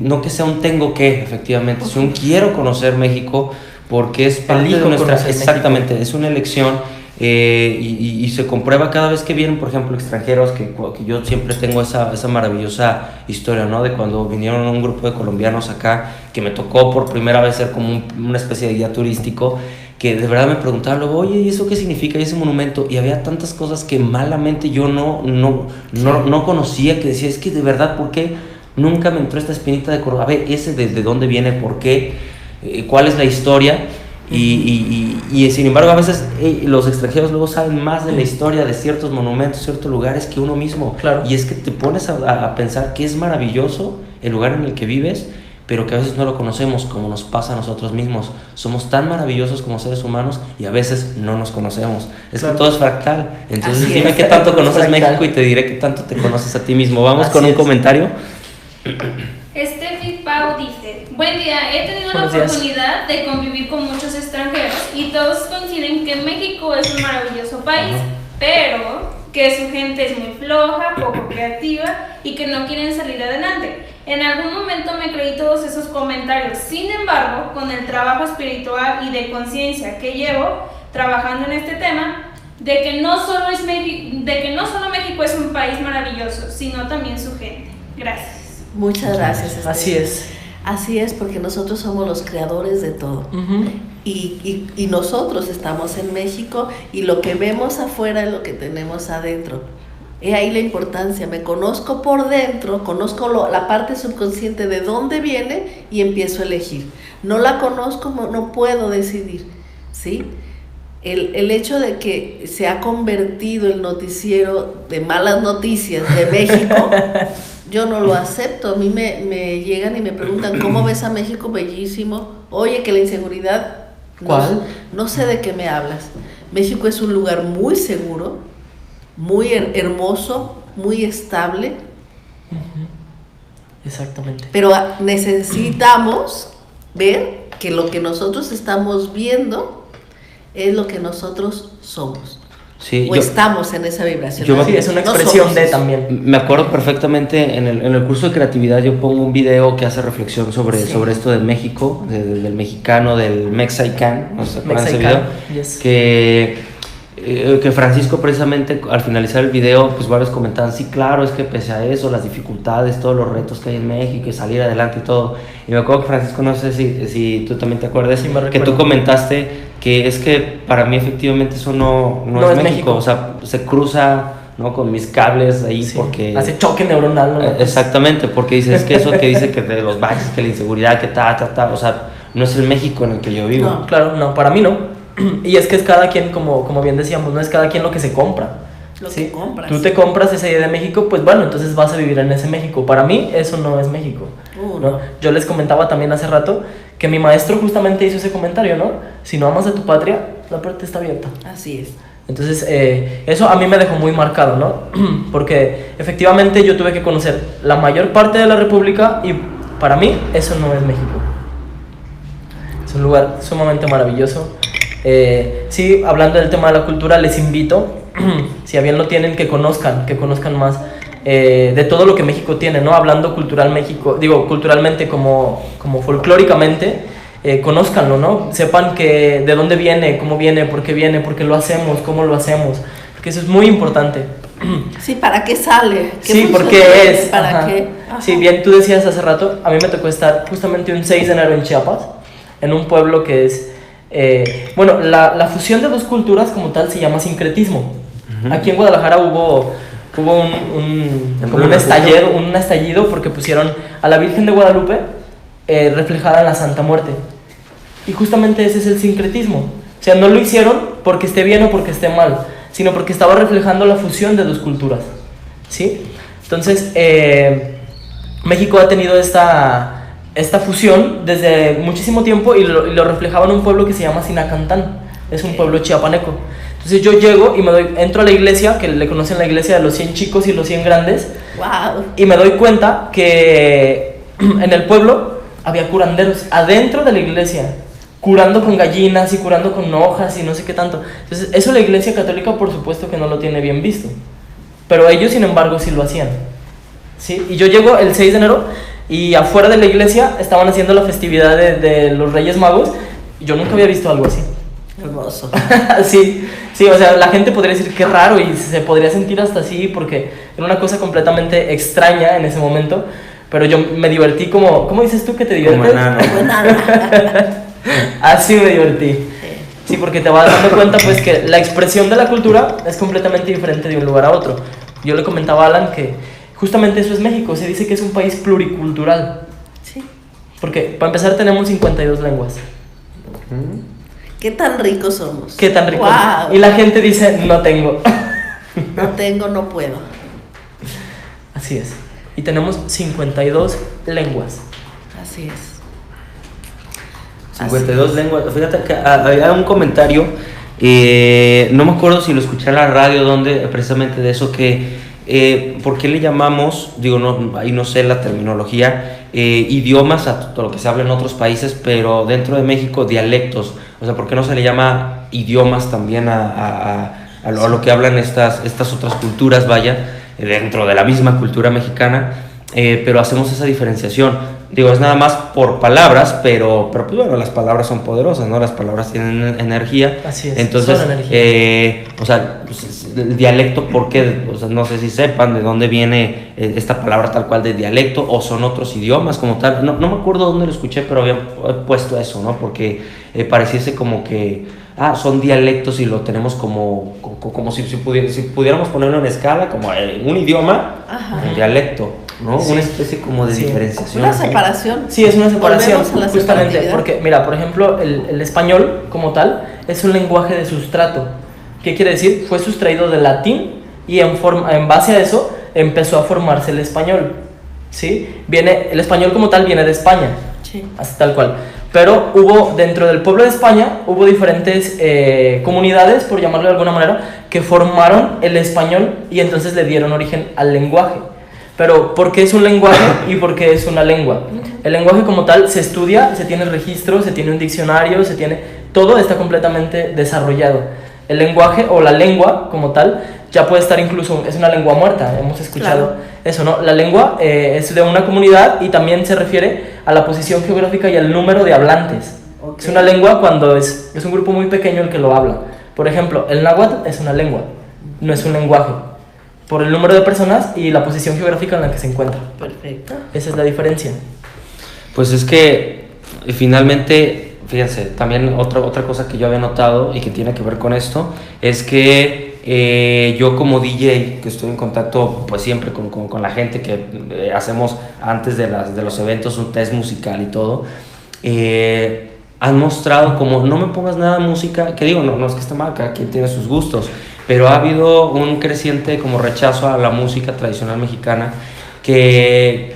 no que sea un tengo que, efectivamente, es un quiero conocer México porque es parte de nuestra, exactamente, México. Es una elección. Y se comprueba cada vez que vienen, por ejemplo, extranjeros, que yo siempre tengo esa maravillosa historia, ¿no? De cuando vinieron un grupo de colombianos acá, que me tocó por primera vez ser como una especie de guía turístico, que de verdad me preguntaban luego, oye, ¿y eso qué significa? ¿Y ese monumento? Y había tantas cosas que malamente yo no conocía, que decía, es que de verdad, ¿por qué nunca me entró esta espinita de a ver, ese de dónde viene, por qué, cuál es la historia? Y sin embargo a veces los extranjeros luego saben más de la historia de ciertos monumentos, ciertos lugares que uno mismo. Claro. Y es que te pones a pensar que es maravilloso el lugar en el que vives, pero que a veces no lo conocemos, como nos pasa a nosotros mismos. Somos tan maravillosos como seres humanos y a veces no nos conocemos. Es que todo es fractal. Entonces dime qué tanto conoces México y te diré qué tanto te conoces a ti mismo. Vamos con un comentario. Steffi Pau dice: buen día, he tenido la oportunidad de convivir con muchos extranjeros y todos coinciden que México es un maravilloso país, pero que su gente es muy floja, poco creativa y que no quieren salir adelante. En algún momento me creí todos esos comentarios. Sin embargo, con el trabajo espiritual y de conciencia que llevo trabajando en este tema, de que no solo México es un país maravilloso, sino también su gente. Gracias. Muchas gracias, Esther. Así es. Así es, porque nosotros somos los creadores de todo. Y nosotros estamos en México y lo que vemos afuera es lo que tenemos adentro. He ahí la importancia, me conozco por dentro, conozco la parte subconsciente de dónde viene y empiezo a elegir. No la conozco, no puedo decidir, ¿sí? El hecho de que se ha convertido el noticiero de malas noticias de México, yo no lo acepto. A mí me llegan y me preguntan, ¿cómo ves a México? Bellísimo. Oye, que la inseguridad... ¿Cuál? No sé de qué me hablas. México es un lugar muy seguro, muy hermoso, muy estable. Exactamente. Pero necesitamos ver que lo que nosotros estamos viendo es lo que nosotros somos. Sí, estamos en esa vibración. Sí, es una expresión de también. Me acuerdo perfectamente, en el curso de creatividad yo pongo un video que hace reflexión sobre esto de México, del mexicano, del Mexican, no sé, ese video, yes. que Francisco precisamente al finalizar el video, pues varios comentaban, sí, claro, es que pese a eso, las dificultades, todos los retos que hay en México y salir adelante y todo. Y me acuerdo que Francisco, no sé si tú también te acuerdas, sí, que tú comentaste que es que para mí efectivamente eso no es México, o sea, se cruza, ¿no?, con mis cables ahí, sí, porque... hace choque neuronal, ¿no? Exactamente, porque dices que eso que dice que de los baches, que la inseguridad, que o sea, no es el México en el que yo vivo. No, claro, no, para mí no. Y es que es cada quien, como bien decíamos, no es cada quien lo que se compra. Lo ¿sí? que compras. Tú te compras esa idea de México, pues bueno, entonces vas a vivir en ese México. Para mí eso no es México, ¿no? Yo les comentaba también hace rato que mi maestro justamente hizo ese comentario, ¿no? Si no amas a tu patria, la puerta está abierta. Así es. Entonces eso a mí me dejó muy marcado, ¿no? Porque efectivamente yo tuve que conocer la mayor parte de la república y para mí eso no es México. Es un lugar sumamente maravilloso. Sí, hablando del tema de la cultura, les invito, si a bien lo tienen, que conozcan más de todo lo que México tiene, ¿no? Hablando culturalmente como folclóricamente, conózcanlo, ¿no? Sepan que de dónde viene, por qué lo hacemos, cómo lo hacemos, porque eso es muy importante. Sí, ¿para qué sale? Sí, porque es. ¿Para qué? Ajá. Sí, bien, tú decías hace rato, a mí me tocó estar justamente un 6 de enero en Chiapas, en un pueblo que es... la fusión de dos culturas como tal se llama sincretismo. Aquí en Guadalajara hubo un estallido porque pusieron a la Virgen de Guadalupe reflejada en la Santa Muerte. Y justamente ese es el sincretismo. O sea, no lo hicieron porque esté bien o porque esté mal, sino porque estaba reflejando la fusión de dos culturas, ¿sí? Entonces, México ha tenido esta fusión desde muchísimo tiempo y lo reflejaba en un pueblo que se llama Sinacantán. Es un pueblo chiapaneco. Entonces yo llego y entro a la iglesia, que le conocen la iglesia de los 100 chicos y los 100 grandes. Wow. Y me doy cuenta que en el pueblo había curanderos adentro de la iglesia, curando con gallinas y curando con hojas y no sé qué tanto. Entonces eso la iglesia católica por supuesto que no lo tiene bien visto, pero ellos sin embargo sí lo hacían, ¿sí? Y yo llego el 6 de enero y afuera de la iglesia estaban haciendo la festividad de los Reyes Magos y yo nunca había visto algo así. Hermoso. Sí, o sea, la gente podría decir qué raro y se podría sentir hasta así porque era una cosa completamente extraña en ese momento, pero yo me divertí como... ¿Cómo dices tú que te diviertes? Así me divertí. Sí, porque te vas dando cuenta pues que la expresión de la cultura es completamente diferente de un lugar a otro. Yo le comentaba a Alan que justamente eso es México, se dice que es un país pluricultural. Sí. Porque para empezar tenemos 52 lenguas. ¿Qué tan ricos somos? ¿Qué tan ricos? Wow. Y la gente dice, no tengo. No tengo, no puedo. Así es. Y tenemos 52 lenguas. Así es. 52 lenguas. Fíjate que había un comentario, no me acuerdo si lo escuché en la radio, donde precisamente de eso que, ¿por qué le llamamos, digo, no, ahí no sé la terminología, idiomas a todo lo que se habla en otros países, pero dentro de México dialectos? O sea, ¿por qué no se le llama idiomas también a lo que hablan estas otras culturas, vaya, dentro de la misma cultura mexicana? Pero hacemos esa diferenciación. Digo, es nada más por palabras, pero pues bueno, las palabras son poderosas, ¿no? Las palabras tienen energía. Así es, entonces, son energía. o sea, pues, el dialecto, ¿por qué? O sea, no sé si sepan de dónde viene esta palabra tal cual de dialecto, o son otros idiomas como tal. No me acuerdo dónde lo escuché, pero había puesto eso, ¿no? Porque pareciese como que, son dialectos y lo tenemos como si pudiéramos ponerlo en escala, como un idioma, un dialecto, ¿no? Sí. Una especie como de diferenciación. Una separación. Sí, es una separación, Volvemos a la justamente, separatividad. porque, mira, por ejemplo, el español como tal es un lenguaje de sustrato. ¿Qué quiere decir? Fue sustraído del latín y en base a eso empezó a formarse el español, ¿sí? El español como tal viene de España, Sí. así tal cual. Pero dentro del pueblo de España, hubo diferentes comunidades, por llamarlo de alguna manera, que formaron el español y entonces le dieron origen al lenguaje. Pero, ¿por qué es un lenguaje y por qué es una lengua? El lenguaje como tal se estudia, se tiene registro, se tiene un diccionario, todo está completamente desarrollado. El lenguaje o la lengua como tal ya puede estar incluso, es una lengua muerta, hemos escuchado eso, ¿no? La lengua es de una comunidad y también se refiere a la posición geográfica y al número de hablantes. Es una lengua cuando es un grupo muy pequeño el que lo habla. Por ejemplo, el náhuatl es una lengua, no es un lenguaje, por el número de personas y la posición geográfica en la que se encuentra. Perfecto. Esa es la diferencia. Pues es que finalmente, fíjense, también otra cosa que yo había notado y que tiene que ver con esto es que yo como DJ, que estoy en contacto pues siempre con la gente, que hacemos antes de los eventos un test musical y todo, han mostrado como no me pongas nada de música, que digo, no es que esté mal, cada quien tiene sus gustos, pero ha habido un creciente como rechazo a la música tradicional mexicana que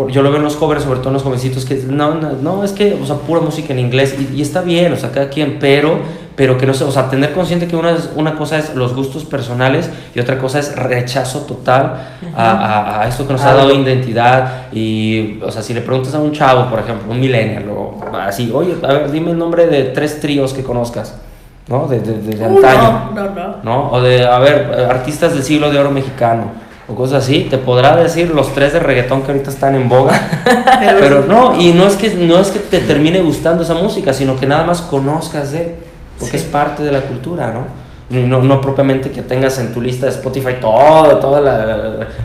yo lo veo en los jóvenes, sobre todo en los jovencitos, que no, es que, o sea, pura música en inglés, y está bien, o sea, cada quien, pero que no sé, o sea, tener consciente que una cosa es los gustos personales y otra cosa es rechazo total a esto que nos ha dado identidad. Y, o sea, si le preguntas a un chavo, por ejemplo, un millennial, o así, oye, a ver, dime el nombre de 3 tríos que conozcas, ¿no? De antaño. No. O de, a ver, artistas del siglo de oro mexicano, o cosas así, te podrá decir los 3 de reggaetón que ahorita están en boga, pero no, y no es que te termine gustando esa música, sino que nada más conozcas porque es parte de la cultura, ¿no? No propiamente que tengas en tu lista de Spotify toda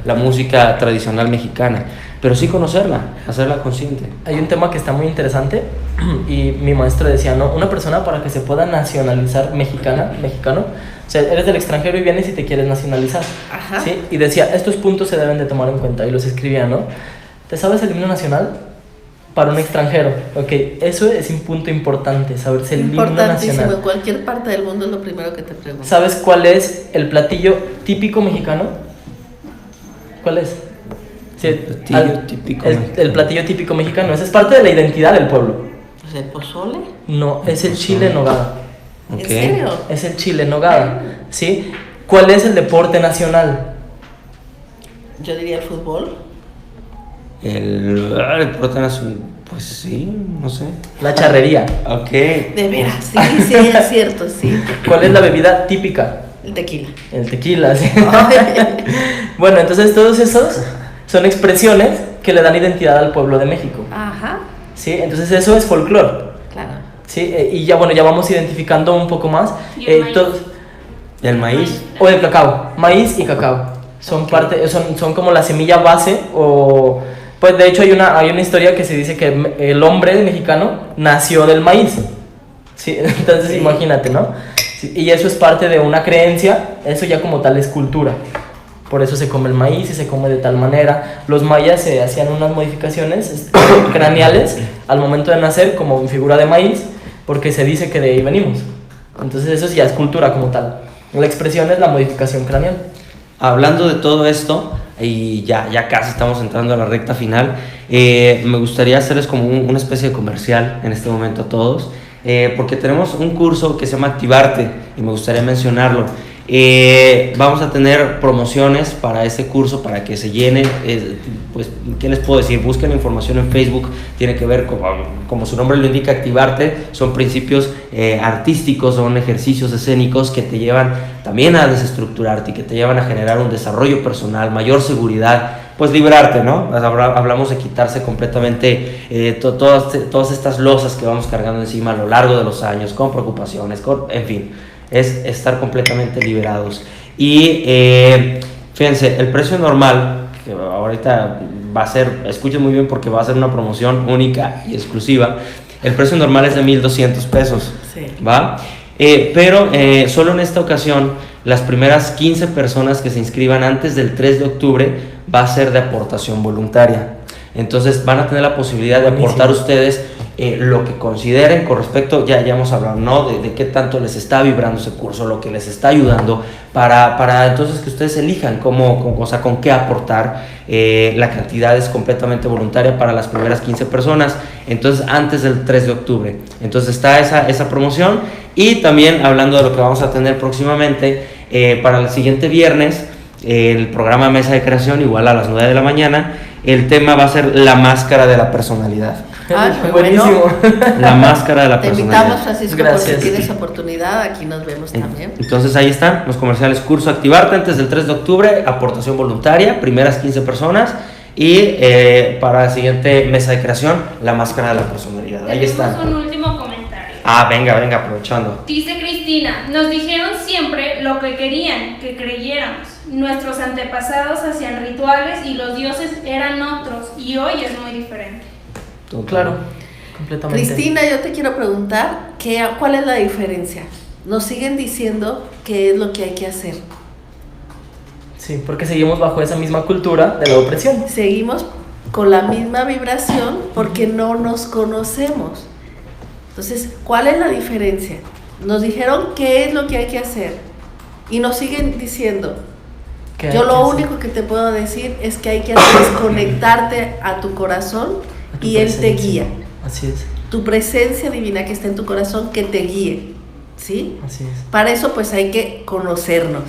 la música tradicional mexicana, pero sí conocerla, hacerla consciente. Hay un tema que está muy interesante y mi maestro decía, ¿no? Una persona para que se pueda nacionalizar mexicano, o sea, eres del extranjero y vienes y te quieres nacionalizar, ¿sí? Y decía, estos puntos se deben de tomar en cuenta, y los escribía, ¿no? ¿Te sabes el himno nacional? Para un extranjero, ok, eso es un punto importante, saberse el himno nacional. En cualquier parte del mundo es lo primero que te pregunto. ¿Sabes cuál es el platillo típico mexicano? ¿Cuál es? Sí, el platillo típico mexicano, esa es parte de la identidad del pueblo. ¿Es el pozole? No, es el chile en nogada. ¿En serio? Es el chile en nogada, ¿sí? ¿Cuál es el deporte nacional? Yo diría el fútbol. El deporte nacional, pues sí, no sé. La charrería. Ok. De veras, sí, es cierto, sí. ¿Cuál es la bebida típica? El tequila. El tequila, sí. Bueno, entonces todos esos son expresiones que le dan identidad al pueblo de México. Ajá. Sí, entonces eso es folclore. Claro. Sí, y ya vamos identificando un poco más. ¿Y el maíz? ¿Y el maíz? O el cacao, maíz y cacao. Son son como la semilla base o... Pues de hecho hay una historia que se dice que el hombre mexicano nació del maíz. Sí, entonces imagínate, ¿no? Sí, y eso es parte de una creencia, eso ya como tal es cultura. Por eso se come el maíz y se come de tal manera. Los mayas se hacían unas modificaciones craneales al momento de nacer como en figura de maíz, porque se dice que de ahí venimos. Entonces eso ya es cultura como tal. La expresión es la modificación craneal. Hablando de todo esto, y ya casi estamos entrando a la recta final, me gustaría hacerles como una especie de comercial en este momento a todos, porque tenemos un curso que se llama Activarte y me gustaría mencionarlo. Vamos a tener promociones para este curso para que se llene. Pues, ¿qué les puedo decir? Busquen información en Facebook. Tiene que ver, como su nombre lo indica, Activarte. Son principios artísticos, son ejercicios escénicos que te llevan también a desestructurarte y que te llevan a generar un desarrollo personal, mayor seguridad, pues liberarte, ¿no? Hablamos de quitarse completamente todas estas losas que vamos cargando encima a lo largo de los años, con preocupaciones, en fin. Es estar completamente liberados. Y fíjense, el precio normal, que ahorita va a ser, escuchen muy bien porque va a ser una promoción única y exclusiva, el precio normal es de 1,200 pesos, sí. ¿Va? Pero solo en esta ocasión, las primeras 15 personas que se inscriban antes del 3 de octubre va a ser de aportación voluntaria. Entonces van a tener la posibilidad de aportar ustedes lo que consideren con respecto, ya hemos hablado, ¿no? De qué tanto les está vibrando ese curso, lo que les está ayudando, para entonces que ustedes elijan con qué aportar. La cantidad es completamente voluntaria para las primeras 15 personas, entonces antes del 3 de octubre. Entonces está esa promoción, y también hablando de lo que vamos a tener próximamente, para el siguiente viernes, el programa Mesa de Creación, igual a las 9 de la mañana, el tema va a ser la máscara de la personalidad. Buenísimo. La máscara de la Te personalidad. invitamos, Francisco, gracias. porque tienes oportunidad, aquí nos vemos también. Entonces ahí están los comerciales: curso Activarte antes del 3 de octubre, aportación voluntaria, primeras 15 personas, y para la siguiente Mesa de Creación, la máscara de la personalidad. Ahí están. Un último comentario. Venga, aprovechando. Dice Cristina, nos dijeron siempre lo que querían que creyéramos. Nuestros antepasados hacían rituales y los dioses eran otros, y hoy es muy diferente. Claro, completamente. Cristina, yo te quiero preguntar, ¿cuál es la diferencia? Nos siguen diciendo qué es lo que hay que hacer. Sí, porque seguimos bajo esa misma cultura de la opresión. Seguimos con la misma vibración porque no nos conocemos. Entonces, ¿cuál es la diferencia? Nos dijeron qué es lo que hay que hacer y nos siguen diciendo. Yo lo único que te puedo decir es que hay que desconectarte a tu corazón y él te guía. Así es. Tu presencia divina que está en tu corazón, que te guíe, ¿sí? Así es. Para eso pues hay que conocernos,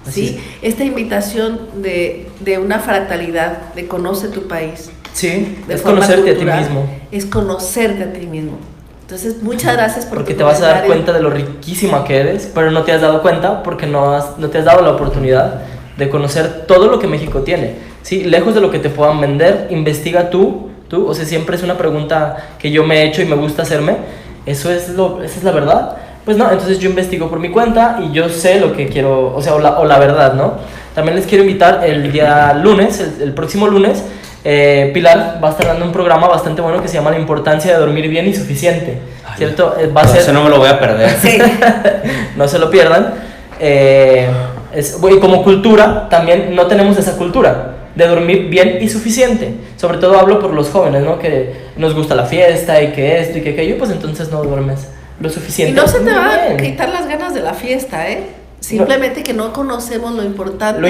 ¿sí? Esta invitación de una fractalidad, de conoce tu país. Sí, de es forma conocerte cultural, a ti mismo. Es conocerte a ti mismo. Entonces, muchas gracias por porque tu te vas a dar comentario. cuenta de lo riquísima que eres, pero no te has dado cuenta porque no te has dado la oportunidad de conocer todo lo que México tiene. ¿Sí? Lejos de lo que te puedan vender, investiga tú, o sea, siempre es una pregunta que yo me he hecho y me gusta hacerme. ¿Esa es la verdad? Pues no, entonces yo investigo por mi cuenta y yo sé lo que quiero, o sea, o la verdad, ¿no? También les quiero invitar el día lunes, el próximo lunes, Pilar va a estar dando un programa bastante bueno que se llama La importancia de dormir bien y suficiente, ¿cierto? Va a ser... Ese no me lo voy a perder. Sí. No se lo pierdan. Y como cultura, también no tenemos esa cultura de dormir bien y suficiente. Sobre todo hablo por los jóvenes, ¿no? Que nos gusta la fiesta y que esto y que aquello, pues entonces no duermes lo suficiente. Y no se te Muy van a bien. quitar las ganas de la fiesta, ¿eh? Simplemente que no conocemos lo importante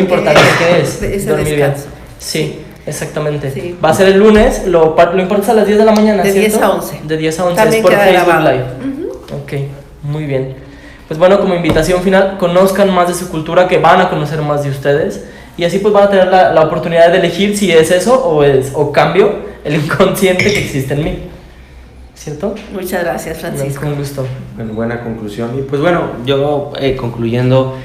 que es ese dormir descanso. bien. Sí, exactamente. Sí. Va a ser el lunes, lo impartes a las 10 de la mañana, De ¿cierto? 10 a 11. De 10 a 11 También es por queda Facebook grabado. Live. Ok, muy bien. Pues bueno, como invitación final, conozcan más de su cultura, que van a conocer más de ustedes, y así pues van a tener la oportunidad de elegir si es eso o cambio el inconsciente que existe en mí. ¿Cierto? Muchas gracias, Francisco. Con gusto. Buena conclusión. Y pues bueno, yo concluyendo,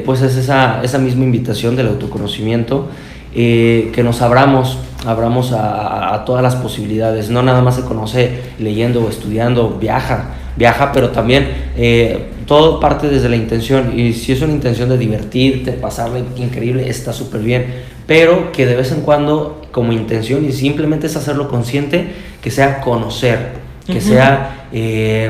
pues es esa misma invitación del autoconocimiento, que nos abramos a todas las posibilidades. No nada más se conoce leyendo o estudiando, viaja, pero también todo parte desde la intención. Y si es una intención de divertirte, pasarle increíble, está súper bien, pero que de vez en cuando, como intención, y simplemente es hacerlo consciente, que sea conocer, que sea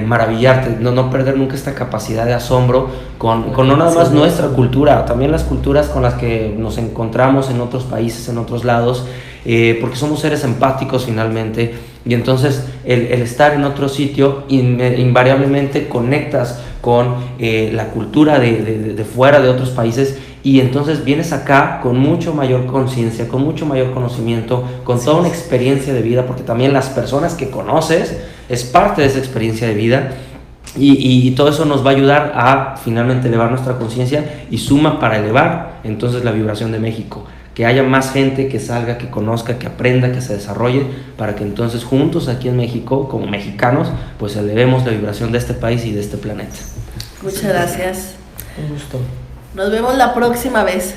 maravillarte, no perder nunca esta capacidad de asombro con no nada más nuestra cultura, también las culturas con las que nos encontramos en otros países, en otros lados, porque somos seres empáticos finalmente, y entonces el estar en otro sitio invariablemente conectas con la cultura de fuera de otros países, y entonces vienes acá con mucho mayor conciencia, con mucho mayor conocimiento, con toda una experiencia de vida, porque también las personas que conoces es parte de esa experiencia de vida, y todo eso nos va a ayudar a finalmente elevar nuestra conciencia y suma para elevar entonces la vibración de México, que haya más gente que salga, que conozca, que aprenda, que se desarrolle, para que entonces juntos aquí en México, como mexicanos, pues elevemos la vibración de este país y de este planeta. Muchas gracias. Un gusto. Nos vemos la próxima vez.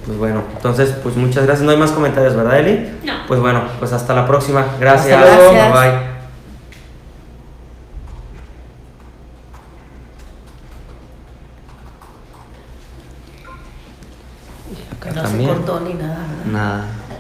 Pues bueno, entonces, pues muchas gracias. No hay más comentarios, ¿verdad, Eli? No. Pues bueno, pues hasta la próxima. Gracias. Hasta luego. Bye bye. Acá No también. se cortó ni nada, ¿verdad? Nada.